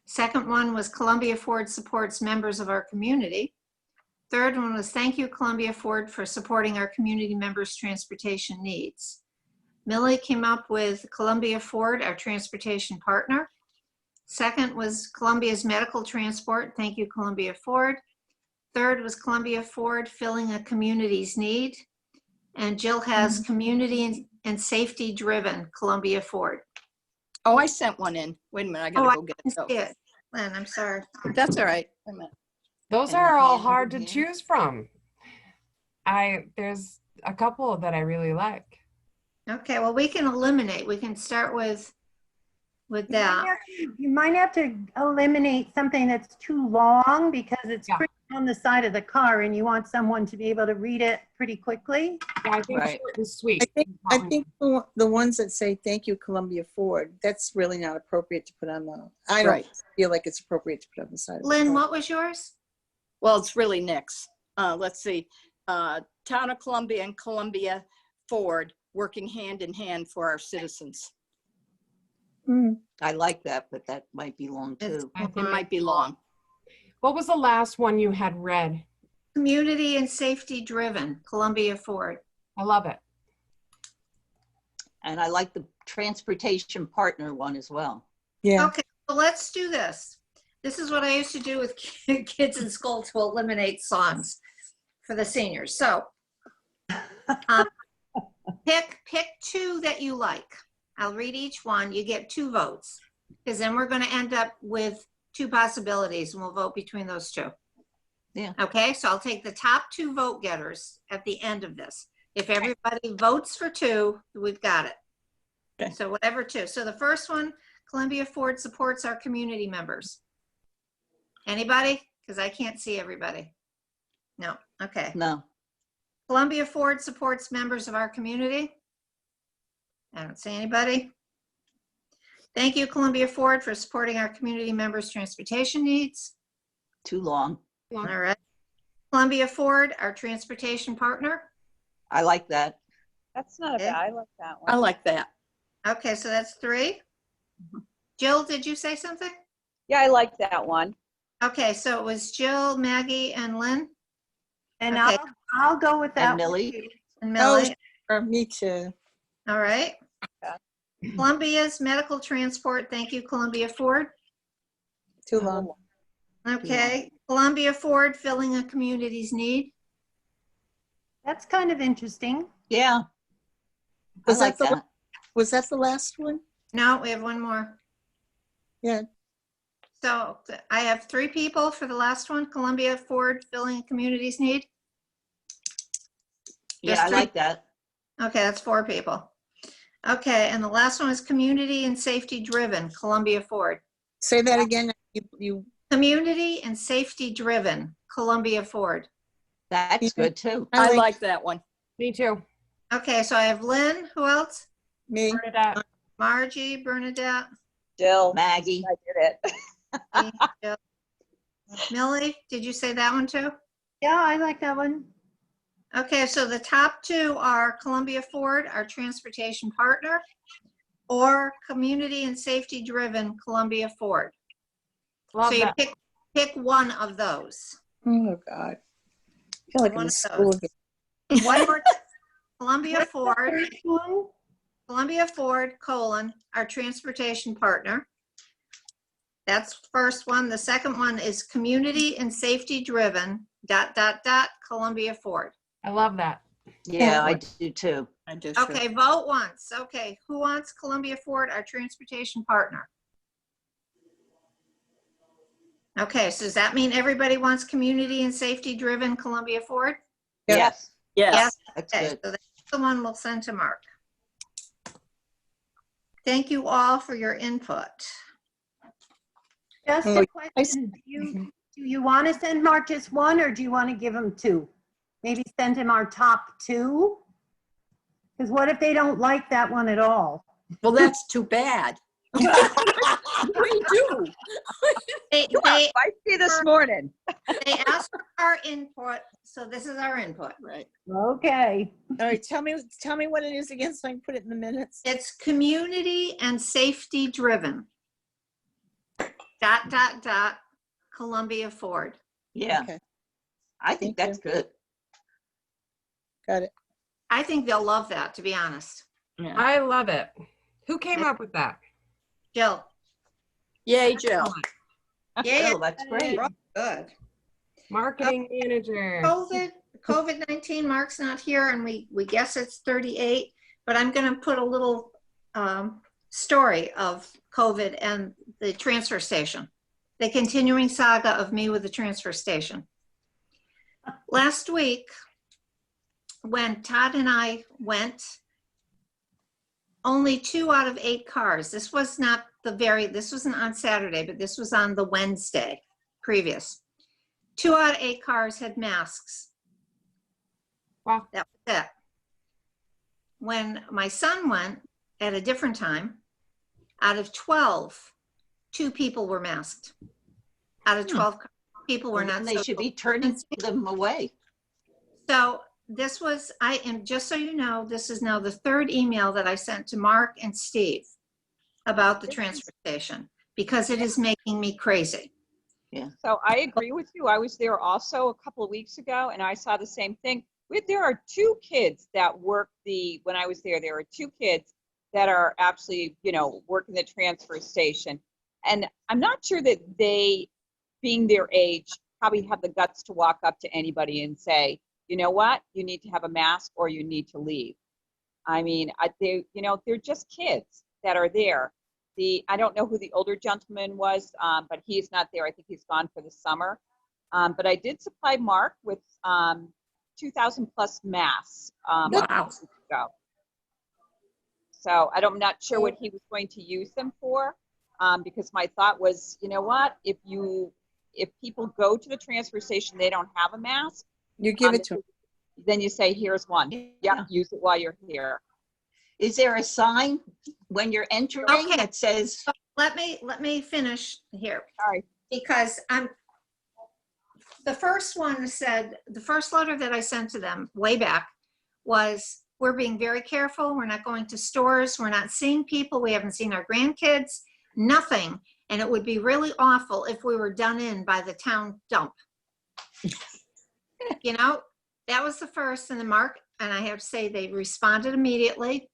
Speaker 2: Second one was Columbia Ford supports members of our community. Third one was thank you, Columbia Ford, for supporting our community members' transportation needs. Millie came up with Columbia Ford, our transportation partner. Second was Columbia's medical transport. Thank you, Columbia Ford. Third was Columbia Ford filling a community's need. And Jill has community and safety driven Columbia Ford.
Speaker 7: Oh, I sent one in. Wait a minute, I gotta go get
Speaker 2: I
Speaker 7: it.
Speaker 2: didn't see it. Lynn, I'm sorry.
Speaker 7: That's all right. Wait a minute.
Speaker 1: Those
Speaker 6: And
Speaker 1: are
Speaker 6: the
Speaker 1: all
Speaker 6: hand
Speaker 1: hard to
Speaker 6: in hand.
Speaker 1: choose from. There's a couple that I really like.
Speaker 2: Okay, well, we can eliminate. We can start with that.
Speaker 3: You might have to eliminate something that's too long because it's
Speaker 1: Yeah.
Speaker 3: printed on the side of the car and you want someone to be able to read it pretty quickly.
Speaker 1: Yeah, I think
Speaker 6: Right.
Speaker 1: short and sweet.
Speaker 5: I think the ones that say, thank you, Columbia Ford, that's really not appropriate to put on I don't
Speaker 7: Right.
Speaker 5: feel like it's appropriate to put on the side of the
Speaker 2: Lynn,
Speaker 5: car.
Speaker 2: what was yours?
Speaker 7: Well, it's really Nick's. Let's see. Town of Columbia and Columbia Ford working hand in hand for our citizens.
Speaker 6: I like that, but that might be long
Speaker 2: It's-
Speaker 6: too.
Speaker 1: I
Speaker 7: It
Speaker 1: think-
Speaker 7: might be long.
Speaker 1: What was the last one you had read?
Speaker 2: Community and safety driven, Columbia Ford.
Speaker 1: I love it.
Speaker 6: And I like the transportation partner one as well.
Speaker 5: Yeah,
Speaker 2: Okay, well, let's do this. This is what I used to do with kids in school to eliminate songs for the seniors. So pick two that you like. I'll read each one. You get 2 votes, because then we're going to end up with 2 possibilities and we'll vote between those 2.
Speaker 6: Yeah.
Speaker 2: Okay, so I'll take the top 2 vote getters at the end of this. If everybody votes for 2, we've got it.
Speaker 7: Okay.
Speaker 2: So whatever 2. So the first one, Columbia Ford supports our community members. Anybody? Because I can't see everybody. No, okay.
Speaker 6: No,
Speaker 2: Columbia Ford supports members of our community. I don't see anybody. Thank you, Columbia Ford, for supporting our community members' transportation needs.
Speaker 6: Too long.
Speaker 2: All right. Columbia Ford, our transportation partner.
Speaker 6: I like that.
Speaker 4: That's not a
Speaker 2: Okay.
Speaker 4: bad, I like that
Speaker 7: I
Speaker 4: one.
Speaker 7: like that.
Speaker 2: Okay, so that's 3. Jill, did you say something?
Speaker 4: Yeah, I like that one.
Speaker 2: Okay, so it was Jill, Maggie, and Lynn,
Speaker 3: And
Speaker 2: Okay.
Speaker 3: I'll go with that.
Speaker 6: And Millie?
Speaker 2: and
Speaker 5: Oh,
Speaker 2: Millie.
Speaker 5: sure, me too.
Speaker 2: All right.
Speaker 4: Okay.
Speaker 2: Columbia's medical transport. Thank you, Columbia Ford.
Speaker 5: Too long.
Speaker 2: Okay. Columbia Ford filling a community's need.
Speaker 3: That's kind of interesting.
Speaker 6: Yeah. I
Speaker 5: Was
Speaker 6: like
Speaker 5: that the,
Speaker 6: that.
Speaker 5: was that the last one?
Speaker 2: No, we have one more.
Speaker 5: Yeah.
Speaker 2: So I have 3 people for the last one. Columbia Ford filling a community's need.
Speaker 6: Yeah,
Speaker 2: Just
Speaker 6: I
Speaker 2: 3?
Speaker 6: like that.
Speaker 2: Okay, that's 4 people. Okay, and the last one is community and safety driven, Columbia Ford.
Speaker 5: Say that again. You,
Speaker 2: Community and safety driven, Columbia Ford.
Speaker 6: That's
Speaker 5: Yeah.
Speaker 6: good too.
Speaker 7: I
Speaker 5: like
Speaker 7: like that one.
Speaker 1: Me too.
Speaker 2: Okay, so I have Lynn, who else?
Speaker 5: me.
Speaker 1: Bernadette.
Speaker 2: Margie, Bernadette,
Speaker 4: Jill,
Speaker 6: Maggie.
Speaker 4: I did it.
Speaker 2: me, Jill. Millie, did you say that one too?
Speaker 3: Yeah, I like that one.
Speaker 2: Okay, so the top 2 are Columbia Ford, our transportation partner, or community and safety driven Columbia Ford.
Speaker 1: Love
Speaker 2: So you
Speaker 1: that.
Speaker 2: pick one of those.
Speaker 5: Oh, God. I feel like I'm
Speaker 2: One
Speaker 5: in
Speaker 2: of
Speaker 5: school
Speaker 2: those.
Speaker 5: again.
Speaker 2: One more. Columbia Ford,
Speaker 3: First one?
Speaker 2: Columbia Ford, our transportation partner. That's first one. The second one is community and safety driven, ... Columbia Ford.
Speaker 1: I love that.
Speaker 6: Yeah, I do too.
Speaker 7: I do too.
Speaker 2: Okay, vote once. Okay, who wants Columbia Ford, our transportation partner? Okay, so does that mean everybody wants community and safety driven Columbia Ford?
Speaker 5: Yeah.
Speaker 6: Yes,
Speaker 7: Yes.
Speaker 6: that's
Speaker 2: Okay,
Speaker 6: good.
Speaker 2: so that's the one we'll send to Mark. Thank you all for your input.
Speaker 3: Just
Speaker 5: Oh,
Speaker 3: a question. Do you want to send Mark just one, or do you want to give him 2? Maybe send him our top 2? Because what if they don't like that one at all?
Speaker 7: Well, that's too bad. We do.
Speaker 2: They
Speaker 4: I see this morning.
Speaker 2: asked for our input, so this is our input.
Speaker 7: Right.
Speaker 3: Okay.
Speaker 5: All right, tell me what it is again so I can put it in the minutes.
Speaker 2: It's community and safety driven. ... Columbia Ford.
Speaker 6: Yeah,
Speaker 5: Okay,
Speaker 6: I think
Speaker 5: Thank
Speaker 6: that's good.
Speaker 5: got it.
Speaker 2: I think they'll love that, to be honest.
Speaker 7: Yeah.
Speaker 1: I love it. Who came up with that?
Speaker 2: Jill.
Speaker 7: Yay, Jill.
Speaker 2: Yeah,
Speaker 6: Oh, that's great.
Speaker 2: good.
Speaker 1: Marketing manager.
Speaker 2: COVID-19, Mark's not here, and we guess it's 38, but I'm going to put a little story of COVID and the transfer station, the continuing saga of me with the transfer station. Last week, when Todd and I went, only 2 out of 8 cars, this wasn't on Saturday, but this was on the Wednesday previous. 2 out of 8 cars had masks.
Speaker 1: Wow.
Speaker 2: That was it. When my son went at a different time, out of 12, 2 people were masked. Out of 12 people were
Speaker 6: Well,
Speaker 2: not.
Speaker 6: then they should be turning them away.
Speaker 2: So this was, just so you know, this is now the 3rd email that I sent to Mark and Steve about the transfer station, because it is making me crazy.
Speaker 4: So I agree with you. I was there also a couple of weeks ago and I saw the same thing. There are 2 kids that work when I was there are 2 kids that are actually, working the transfer station. And I'm not sure that they, being their age, probably have the guts to walk up to anybody and say, you know what, you need to have a mask or you need to leave. I mean, they're just kids that are there. I don't know who the older gentleman was, but he's not there. I think he's gone for the summer. But I did supply Mark with 2,000 plus masks.
Speaker 7: Wow.
Speaker 4: Ago. So I'm not sure what he was going to use them for, because my thought was, you know what, if people go to the transfer station, they don't have a mask.
Speaker 5: You give it to him.
Speaker 4: Then you say, here's one. Yeah, use it while you're here.
Speaker 6: Is there a sign when you're entering
Speaker 2: Okay.
Speaker 6: that says,
Speaker 2: Let me finish here.
Speaker 4: Sorry.
Speaker 2: Because the first one said, the first letter that I sent to them way back was, we're being very careful. We're not going to stores. We're not seeing people. We haven't seen our grandkids, nothing. And it would be really awful if we were done in by the town dump. You know, that was the first. And the Mark, and I have to say, they responded immediately.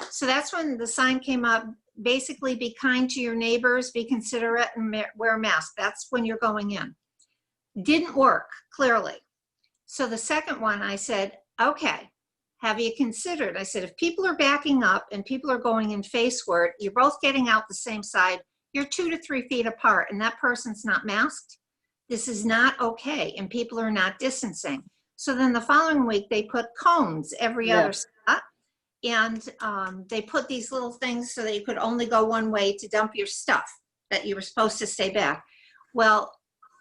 Speaker 2: So that's when the sign came up, basically be kind to your neighbors, be considerate, and wear a mask. That's when you're going in. Didn't work, clearly. So the second one, I said, okay, have you considered? I said, if people are backing up and people are going in faceward, you're both getting out the same side, you're 2 to 3 feet apart, and that person's not masked. This is not okay, and people are not distancing. So then the following week, they put cones every
Speaker 5: Yeah.
Speaker 2: other spot. And they put these little things so that you could only go one way to dump your stuff, that you were supposed to stay back. Well,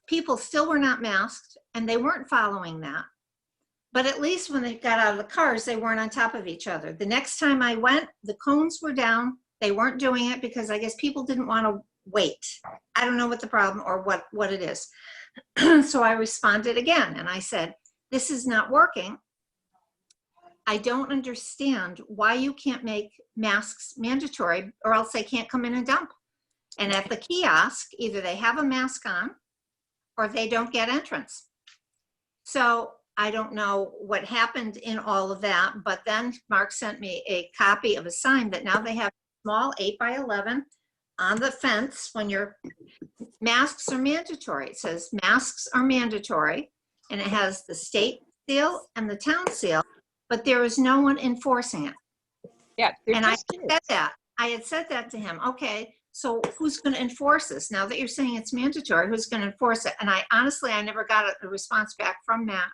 Speaker 2: people still were not masked, and they weren't following that. But at least when they got out of the cars, they weren't on top of each other. The next time I went, the cones were down. They weren't doing it because I guess people didn't want to wait. I don't know what the problem or what it is. So I responded again, and I said, this is not working. I don't understand why you can't make masks mandatory, or else they can't come in and dump. And at the kiosk, either they have a mask on or they don't get entrance. So I don't know what happened in all of that, but then Mark sent me a copy of a sign that now they have small 8x11 on the fence when your masks are mandatory. It says masks are mandatory, and it has the state seal and the town seal, but there is no one enforcing it.
Speaker 4: Yeah.
Speaker 2: And I said that. I had said that to him. Okay, so who's going to enforce this? Now that you're saying it's mandatory, who's going to enforce it? And I honestly, I never got a response back from Matt,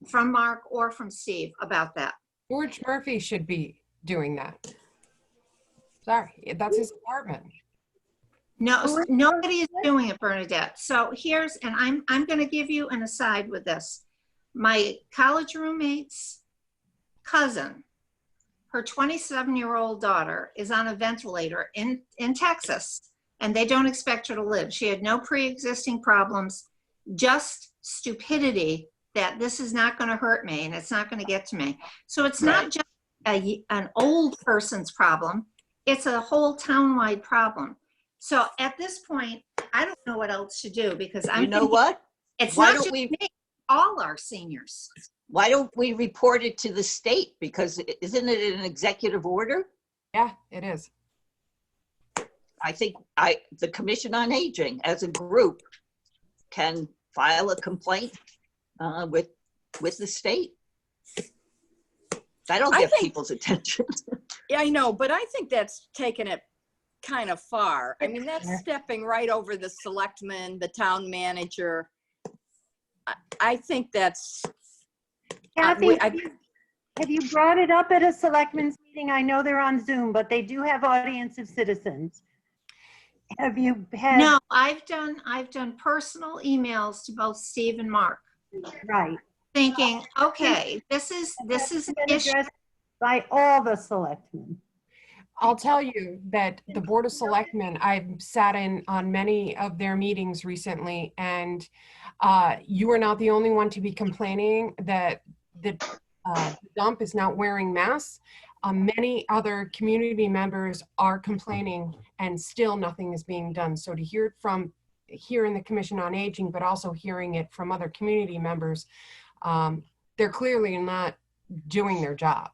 Speaker 2: from Mark, or from Steve about that.
Speaker 1: George Murphy should be doing that. Sorry, that's his department.
Speaker 2: No, nobody is doing it, Bernadette. So here's, and I'm going to give you an aside with this. My college roommate's cousin, her 27-year-old daughter is on a ventilator in Texas, and they don't expect her to live. She had no pre-existing problems, just stupidity that this is not going to hurt me and it's not going to get to me. So it's not just an old person's problem. It's a whole town-wide problem. So at this point, I don't know what else to do, because I'm
Speaker 6: You know
Speaker 2: thinking
Speaker 6: what?
Speaker 2: it's
Speaker 6: Why
Speaker 2: not
Speaker 6: don't
Speaker 2: just
Speaker 6: we-
Speaker 2: me, all our seniors.
Speaker 6: Why don't we report it to the state? Because isn't it an executive order?
Speaker 1: Yeah, it is.
Speaker 6: I think the Commission on Aging as a group can file a complaint with the state. That'll
Speaker 7: I
Speaker 6: get
Speaker 7: think-
Speaker 6: people's attention.
Speaker 7: Yeah, I know, but I think that's taking it kind of far. I mean, that's stepping right over the selectman, the town manager. I think that's,
Speaker 3: Kathy,
Speaker 7: I-
Speaker 3: have you brought it up at a selectmen's meeting? I know they're on Zoom, but they do have audience of citizens. Have you had?
Speaker 2: No, I've done personal emails to both Steve and Mark,
Speaker 3: Right.
Speaker 2: thinking, okay, this is an
Speaker 3: Been
Speaker 2: issue.
Speaker 3: addressed by all the selectmen.
Speaker 1: I'll tell you that the Board of Selectmen, I've sat in on many of their meetings recently, and you are not the only one to be complaining that the dump is not wearing masks. Many other community members are complaining, and still nothing is being done. So to hear it from here in the Commission on Aging, but also hearing it from other community members, they're clearly not doing their job.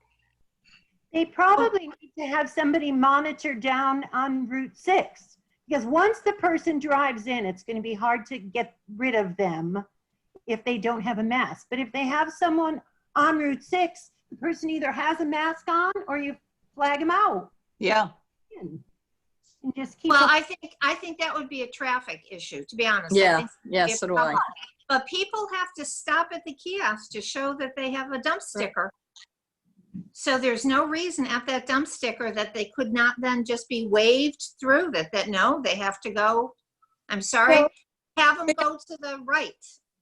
Speaker 3: They probably need to have somebody monitor down on Route 6, because once the person drives in, it's going to be hard to get rid of them if they don't have a mask. But if they have someone on Route 6, the person either has a mask on or you flag them out.
Speaker 6: Yeah.
Speaker 3: And just keep.
Speaker 2: Well, I think that would be a traffic issue, to be honest. I
Speaker 7: yeah,
Speaker 2: think
Speaker 7: yes, so do I.
Speaker 2: But people have to stop at the kiosk to show that they have a dump sticker. So there's no reason at that dump sticker that they could not then just be waved through that no, they have to go. I'm sorry,
Speaker 5: Well,
Speaker 2: have them go to the right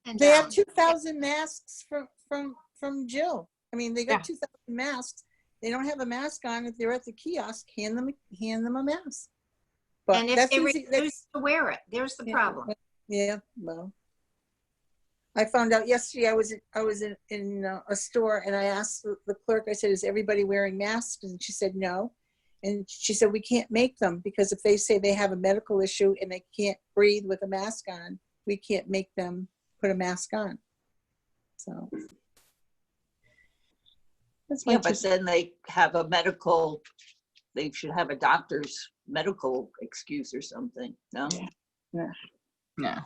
Speaker 2: and
Speaker 5: They
Speaker 2: down.
Speaker 5: have 2,000 masks from Jill. I mean, they got
Speaker 1: Yeah.
Speaker 5: 2,000 masks. They don't have a mask on. If they're at the kiosk, hand them a mask. But
Speaker 2: And if
Speaker 5: that's
Speaker 2: they
Speaker 5: easy.
Speaker 2: refuse to wear it, there's the problem.
Speaker 5: Yeah, well, I found out yesterday, I was in a store and I asked the clerk, I said, is everybody wearing masks? And she said, no. And she said, we can't make them because if they say they have a medical issue and they can't breathe with a mask on, we can't make them put a mask on. So. That's my
Speaker 6: Yeah, but then they have a medical, they should have a doctor's medical excuse or something, no?
Speaker 7: Yeah.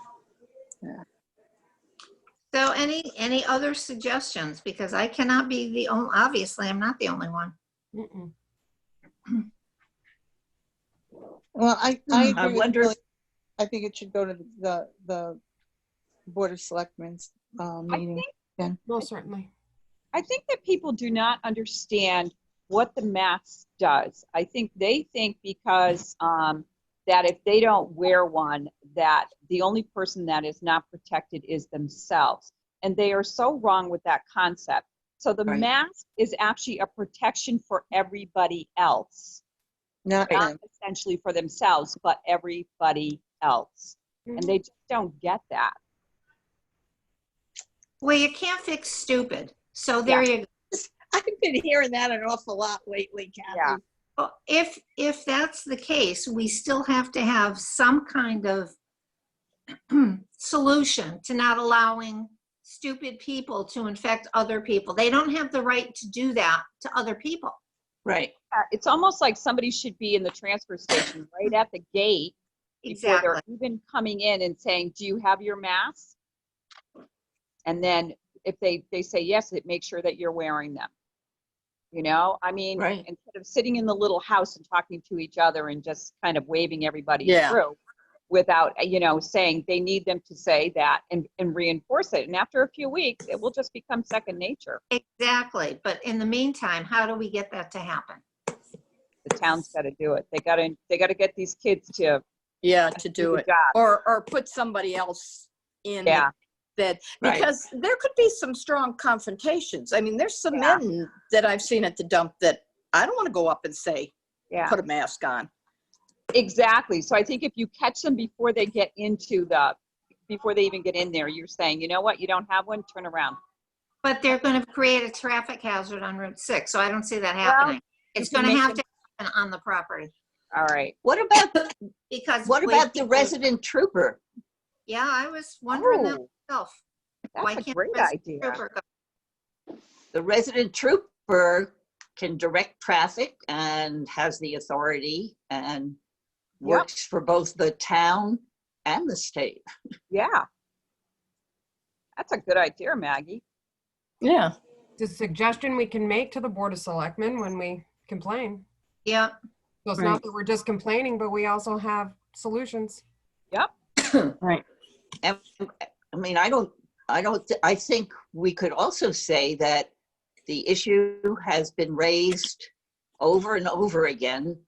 Speaker 2: So any other suggestions? Because I cannot be the only, obviously, I'm not the only one.
Speaker 1: Mm-mm.
Speaker 5: Well, I
Speaker 6: I
Speaker 5: agree with
Speaker 6: wonder,
Speaker 5: Billy. I think it should go to the Board of Selectmen's meeting.
Speaker 1: Most certainly.
Speaker 4: I think that people do not understand what the mask does. I think they think because that if they don't wear one, that the only person that is not protected is themselves. And they are so wrong with that concept. So the
Speaker 6: Right.
Speaker 4: mask is actually a protection for everybody else,
Speaker 5: Not
Speaker 4: not
Speaker 5: them.
Speaker 4: essentially for themselves, but everybody else. And they just don't get that.
Speaker 2: Well, you can't fix stupid. So there you go.
Speaker 5: I've been hearing that an awful lot lately, Kathy.
Speaker 4: Yeah.
Speaker 2: Well, if that's the case, we still have to have some kind of solution to not allowing stupid people to infect other people. They don't have the right to do that to other people.
Speaker 6: right,
Speaker 4: It's almost like somebody should be in the transfer station right at the gate before
Speaker 2: Exactly.
Speaker 4: they're even coming in and saying, do you have your mask? And then if they say yes, it makes sure that you're wearing them. You know, I mean,
Speaker 6: Right.
Speaker 4: instead of sitting in the little house and talking to each other and just kind of waving everybody
Speaker 7: Yeah.
Speaker 4: through without, saying they need them to say that and reinforce it. And after a few weeks, it will just become second nature.
Speaker 2: Exactly. But in the meantime, how do we get that to happen?
Speaker 4: The town's got to do it. They got to get these kids to
Speaker 7: Yeah, to do
Speaker 4: the
Speaker 7: it.
Speaker 4: job.
Speaker 7: Or put somebody else in
Speaker 4: Yeah.
Speaker 7: that,
Speaker 6: Right.
Speaker 7: because there could be some strong confrontations. I mean, there's some
Speaker 4: Yeah.
Speaker 7: men that I've seen at the dump that I don't want to go up and say,
Speaker 4: Yeah.
Speaker 7: put a mask on.
Speaker 4: Exactly. So I think if you catch them before they get before they even get in there, you're saying, you know what, you don't have one, turn around.
Speaker 2: But they're going to create a traffic hazard on Route 6, so I don't see that happening. It's
Speaker 4: you
Speaker 2: going to
Speaker 4: make
Speaker 2: have
Speaker 4: them-
Speaker 2: to happen on the property
Speaker 4: All right.
Speaker 6: what about
Speaker 2: because.
Speaker 6: the resident trooper?
Speaker 2: Yeah, I was wondering that
Speaker 4: Oh,
Speaker 2: myself.
Speaker 4: that's
Speaker 2: Why
Speaker 4: a
Speaker 2: can't
Speaker 4: great
Speaker 2: the resident
Speaker 4: idea.
Speaker 2: trooper go?
Speaker 6: The resident trooper can direct traffic and has the authority and works for both the town and the state.
Speaker 4: Yeah. That's a good idea, Maggie.
Speaker 7: Yeah.
Speaker 1: It's a suggestion we can make to the Board of Selectmen when we complain.
Speaker 2: Yeah,
Speaker 1: So it's
Speaker 7: Right.
Speaker 1: not that we're just complaining, but we also have solutions.
Speaker 7: Right.
Speaker 6: And I mean, I think we could also say that the issue has been raised over and over again,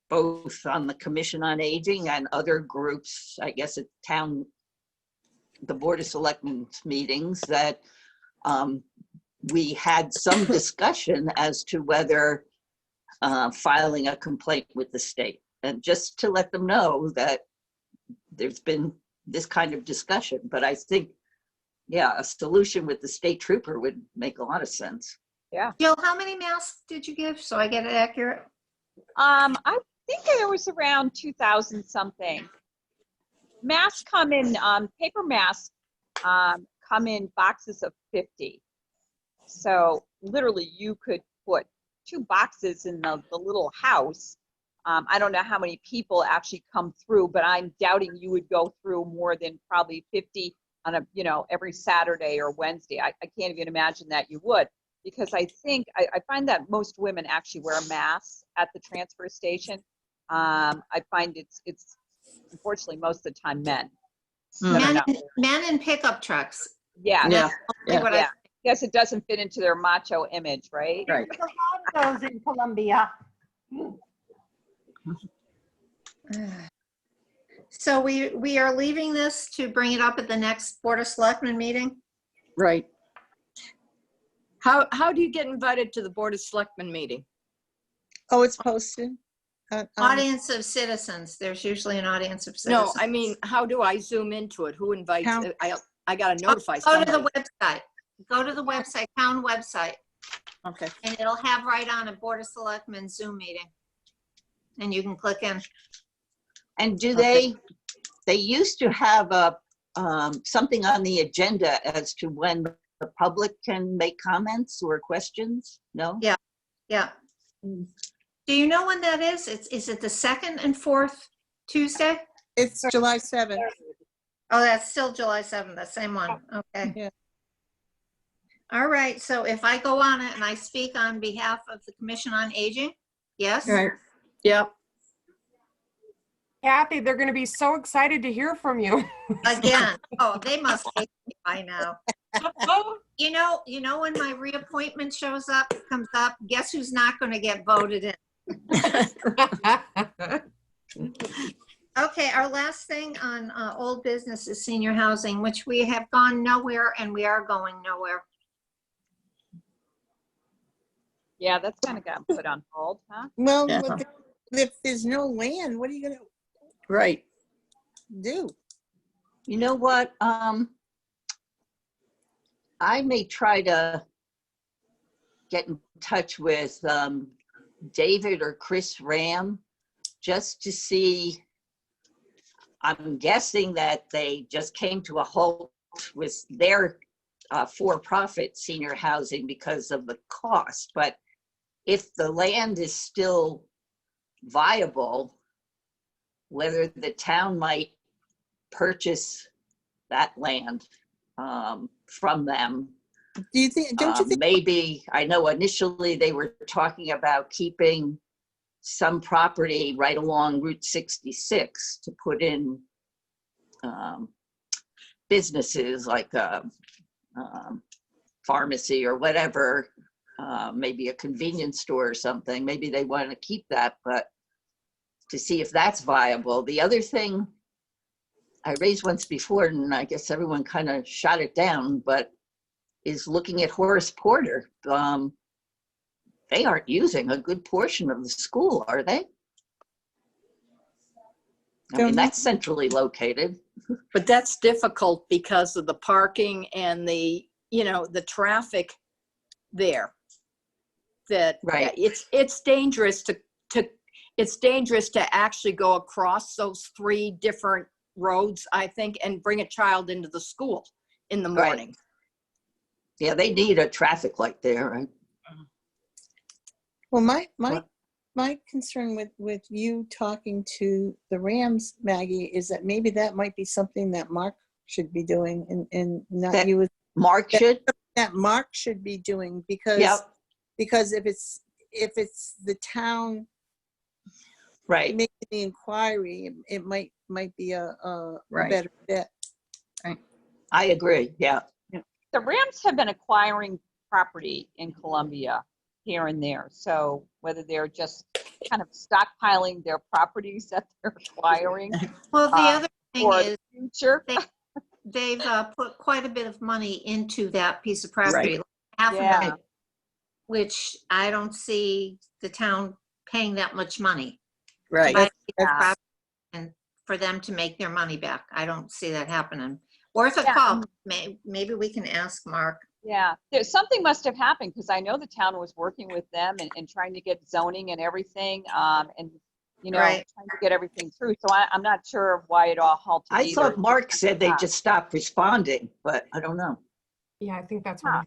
Speaker 6: both on the Commission on Aging and other groups, I guess at the Board of Selectmen's meetings, that we had some discussion as to whether filing a complaint with the state. And just to let them know that there's been this kind of discussion, but I think, yeah, a solution with the state trooper would make a lot of sense.
Speaker 2: Jill, how many masks did you give so I get it accurate?
Speaker 4: I think there was around 2,000 something. Masks come in, paper masks come in boxes of 50. So literally you could put 2 boxes in the little house. I don't know how many people actually come through, but I'm doubting you would go through more than probably 50 on every Saturday or Wednesday. I can't even imagine that you would, because I find that most women actually wear masks at the transfer station. I find it's unfortunately most of the time men. that are not wearing it.
Speaker 2: Men in pickup trucks.
Speaker 4: Yeah.
Speaker 7: Yeah.
Speaker 2: Only what I-
Speaker 4: Yeah. Guess it doesn't fit into their macho image, right?
Speaker 7: Right.
Speaker 3: There's a lot of those in Columbia.
Speaker 2: So we are leaving this to bring it up at the next Board of Selectmen meeting?
Speaker 7: Right. How do you get invited to the Board of Selectmen meeting?
Speaker 5: Oh, it's posted?
Speaker 2: Audience of citizens. There's usually an audience of
Speaker 7: No,
Speaker 2: citizens.
Speaker 7: I mean, how do I zoom into it? Who invites?
Speaker 5: Town-
Speaker 7: I gotta notify
Speaker 2: Go to
Speaker 7: somebody.
Speaker 2: the website. Go to the website, town website,
Speaker 7: Okay.
Speaker 2: and it'll have right on a Board of Selectmen Zoom meeting. And you can click in.
Speaker 6: And do
Speaker 7: Okay.
Speaker 6: they used to have something on the agenda as to when the public can make comments or questions? No?
Speaker 2: Yeah. Yeah. Do you know when that is? Is it the second and fourth Tuesday?
Speaker 5: It's July 7th.
Speaker 2: Oh, that's still July 7th, the same one. Okay.
Speaker 5: Yeah.
Speaker 2: All right. So if I go on it and I speak on behalf of the Commission on Aging, yes?
Speaker 7: Right. Yep.
Speaker 1: Kathy, they're going to be so excited to hear from you.
Speaker 2: Again. Oh, they must hate me by now. You know when my reappointment comes up, guess who's not going to get voted in? Okay, our last thing on old business is senior housing, which we have gone nowhere and we are going nowhere.
Speaker 4: Yeah, that's kind of gotten put on hold, huh?
Speaker 5: Well,
Speaker 7: Yeah.
Speaker 5: if there's no land, what are you gonna
Speaker 7: Right.
Speaker 5: do?
Speaker 6: You know what? I may try to get in touch with David or Chris Ram just to see. I'm guessing that they just came to a halt with their for-profit senior housing because of the cost. But if the land is still viable, whether the town might purchase that land from them.
Speaker 5: Do you think, don't you think,
Speaker 6: Maybe, I know initially they were talking about keeping some property right along Route 66 to put in businesses like a pharmacy or whatever, maybe a convenience store or something. Maybe they want to keep that, but to see if that's viable. The other thing I raised once before, and I guess everyone kind of shot it down, but is looking at Horace Porter. They aren't using a good portion of the school, are they? I mean, that's centrally located.
Speaker 7: But that's difficult because of the parking and the traffic there. That
Speaker 6: Right.
Speaker 7: It's dangerous it's dangerous to actually go across those 3 different roads, I think, and bring a child into the school in the
Speaker 6: Right.
Speaker 7: morning.
Speaker 6: Yeah, they need a traffic light there, right?
Speaker 5: well, my concern with you talking to the Rams, Maggie, is that maybe that might be something that Mark should be doing and not
Speaker 6: That
Speaker 5: you,
Speaker 6: Mark should?
Speaker 5: that Mark should be doing because
Speaker 6: Yep,
Speaker 5: if it's the town
Speaker 6: right.
Speaker 5: making the inquiry, it might be a
Speaker 7: Right.
Speaker 5: better fit.
Speaker 6: I agree, yeah.
Speaker 4: The Rams have been acquiring property in Columbia here and there. So whether they're just kind of stockpiling their properties that they're acquiring
Speaker 2: Well, the other thing
Speaker 4: for
Speaker 2: is
Speaker 4: the future.
Speaker 2: they've put quite a bit of money into that piece of property,
Speaker 7: Right.
Speaker 2: like half of
Speaker 4: Yeah.
Speaker 2: it, which I don't see the town paying that much money.
Speaker 7: Right.
Speaker 2: to buy a piece of
Speaker 4: Yeah.
Speaker 2: property and for them to make their money back. I don't see that happening. Worth a
Speaker 4: Yeah.
Speaker 2: call. Maybe we can ask Mark.
Speaker 4: Yeah, something must have happened because I know the town was working with them and trying to get zoning and everything, and
Speaker 2: Right.
Speaker 4: trying to get everything through. So I'm not sure why it all halted.
Speaker 6: I
Speaker 4: either.
Speaker 6: thought Mark said they just stopped responding, but I don't know.
Speaker 1: Yeah, I think that's what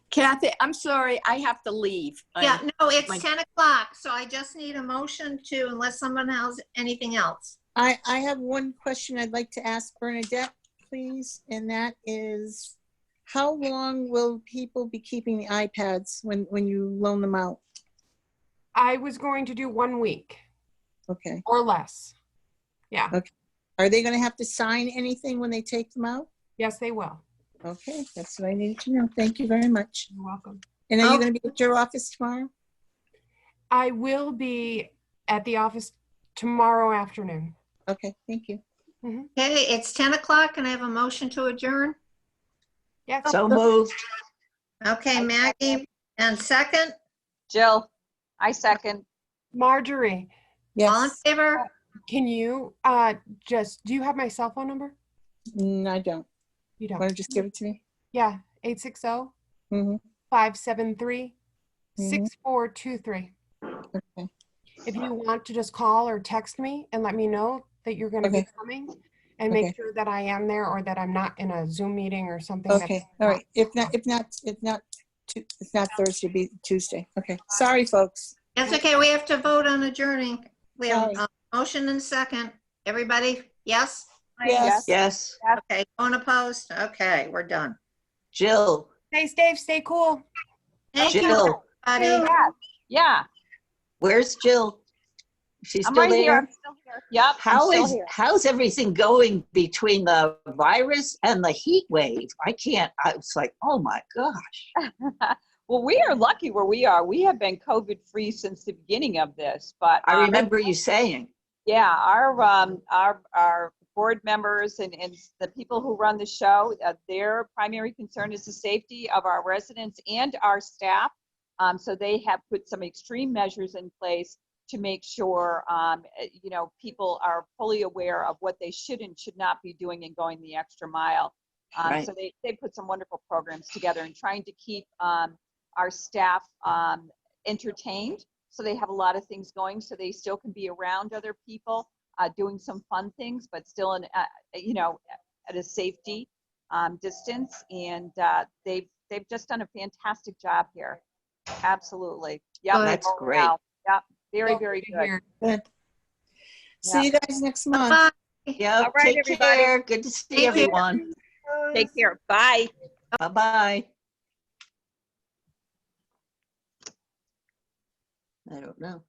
Speaker 7: Kathy, I'm sorry, I have to leave.
Speaker 2: Yeah, no, it's
Speaker 7: my-
Speaker 2: 10 o'clock, so I just need a motion to, unless someone has anything else.
Speaker 5: I have one question I'd like to ask Bernadette, please, and that is, how long will people be keeping the iPads when you loan them out?
Speaker 1: I was going to do 1 week
Speaker 5: Okay.
Speaker 1: or less. Yeah.
Speaker 5: Okay. Are they going to have to sign anything when they take them out?
Speaker 1: Yes, they will.
Speaker 5: Okay, that's what I needed to know. Thank you very much.
Speaker 1: You're welcome.
Speaker 5: And are
Speaker 2: Oh.
Speaker 5: you going to be at your office tomorrow?
Speaker 1: I will be at the office tomorrow afternoon.
Speaker 5: Okay, thank you.
Speaker 2: Okay, it's 10 o'clock and I have a motion to adjourn.
Speaker 1: Yes.
Speaker 6: So moved.
Speaker 2: Okay, Maggie, and second,
Speaker 4: Jill, I second.
Speaker 1: Marjorie,
Speaker 2: all in
Speaker 5: Yes.
Speaker 2: favor?
Speaker 1: can you do you have my cell phone number?
Speaker 5: I don't.
Speaker 1: You
Speaker 5: Want
Speaker 1: don't?
Speaker 5: to just give it to me?
Speaker 1: Yeah, 860
Speaker 5: Mm-hmm.
Speaker 1: 573 6423.
Speaker 5: Okay.
Speaker 1: If you want to just call or text me and let me know that you're going to be
Speaker 5: Okay.
Speaker 1: coming and
Speaker 5: Okay.
Speaker 1: make sure that I am there or that I'm not in a Zoom meeting or something.
Speaker 5: Okay. All right. If not Thursday, be Tuesday. Okay. Sorry, folks.
Speaker 2: That's okay. We have to vote on adjourning. We have
Speaker 5: Sorry.
Speaker 2: a motion and second. Everybody, yes?
Speaker 5: Yes.
Speaker 6: Yes.
Speaker 2: Okay, unopposed? Okay, we're done.
Speaker 6: Jill,
Speaker 1: Stay safe, stay cool.
Speaker 2: Thank you,
Speaker 6: Jill,
Speaker 2: everybody.
Speaker 4: Yeah,
Speaker 6: where's Jill? She's
Speaker 4: I'm
Speaker 6: still
Speaker 4: right here.
Speaker 6: there?
Speaker 4: I'm still here. Yep, I'm
Speaker 6: How
Speaker 4: still
Speaker 6: is,
Speaker 4: here.
Speaker 6: how's everything going between the virus and the heat wave? I was like, oh my gosh.
Speaker 4: Well, we are lucky where we are. We have been COVID-free since the beginning of this, but
Speaker 6: I remember you saying.
Speaker 4: yeah, our board members and the people who run the show, their primary concern is the safety of our residents and our staff. So they have put some extreme measures in place to make sure, people are fully aware of what they should and should not be doing and going the extra mile.
Speaker 6: Right.
Speaker 4: So they put some wonderful programs together and trying to keep our staff entertained. So they have a lot of things going so they still can be around other people, doing some fun things, but still at a safety distance. And they've just done a fantastic job here. Absolutely. Yep.
Speaker 2: Good.
Speaker 6: That's
Speaker 4: rolling
Speaker 6: great.
Speaker 4: out. Yep. Very,
Speaker 1: So
Speaker 4: very
Speaker 1: to
Speaker 4: good.
Speaker 1: hear.
Speaker 5: Good. See you guys next month.
Speaker 2: Bye.
Speaker 6: Yep,
Speaker 4: All right,
Speaker 6: take
Speaker 4: everybody.
Speaker 6: care. Good to see
Speaker 2: Thank you.
Speaker 6: everyone.
Speaker 4: Take care. Bye.
Speaker 6: Bye-bye. I don't know.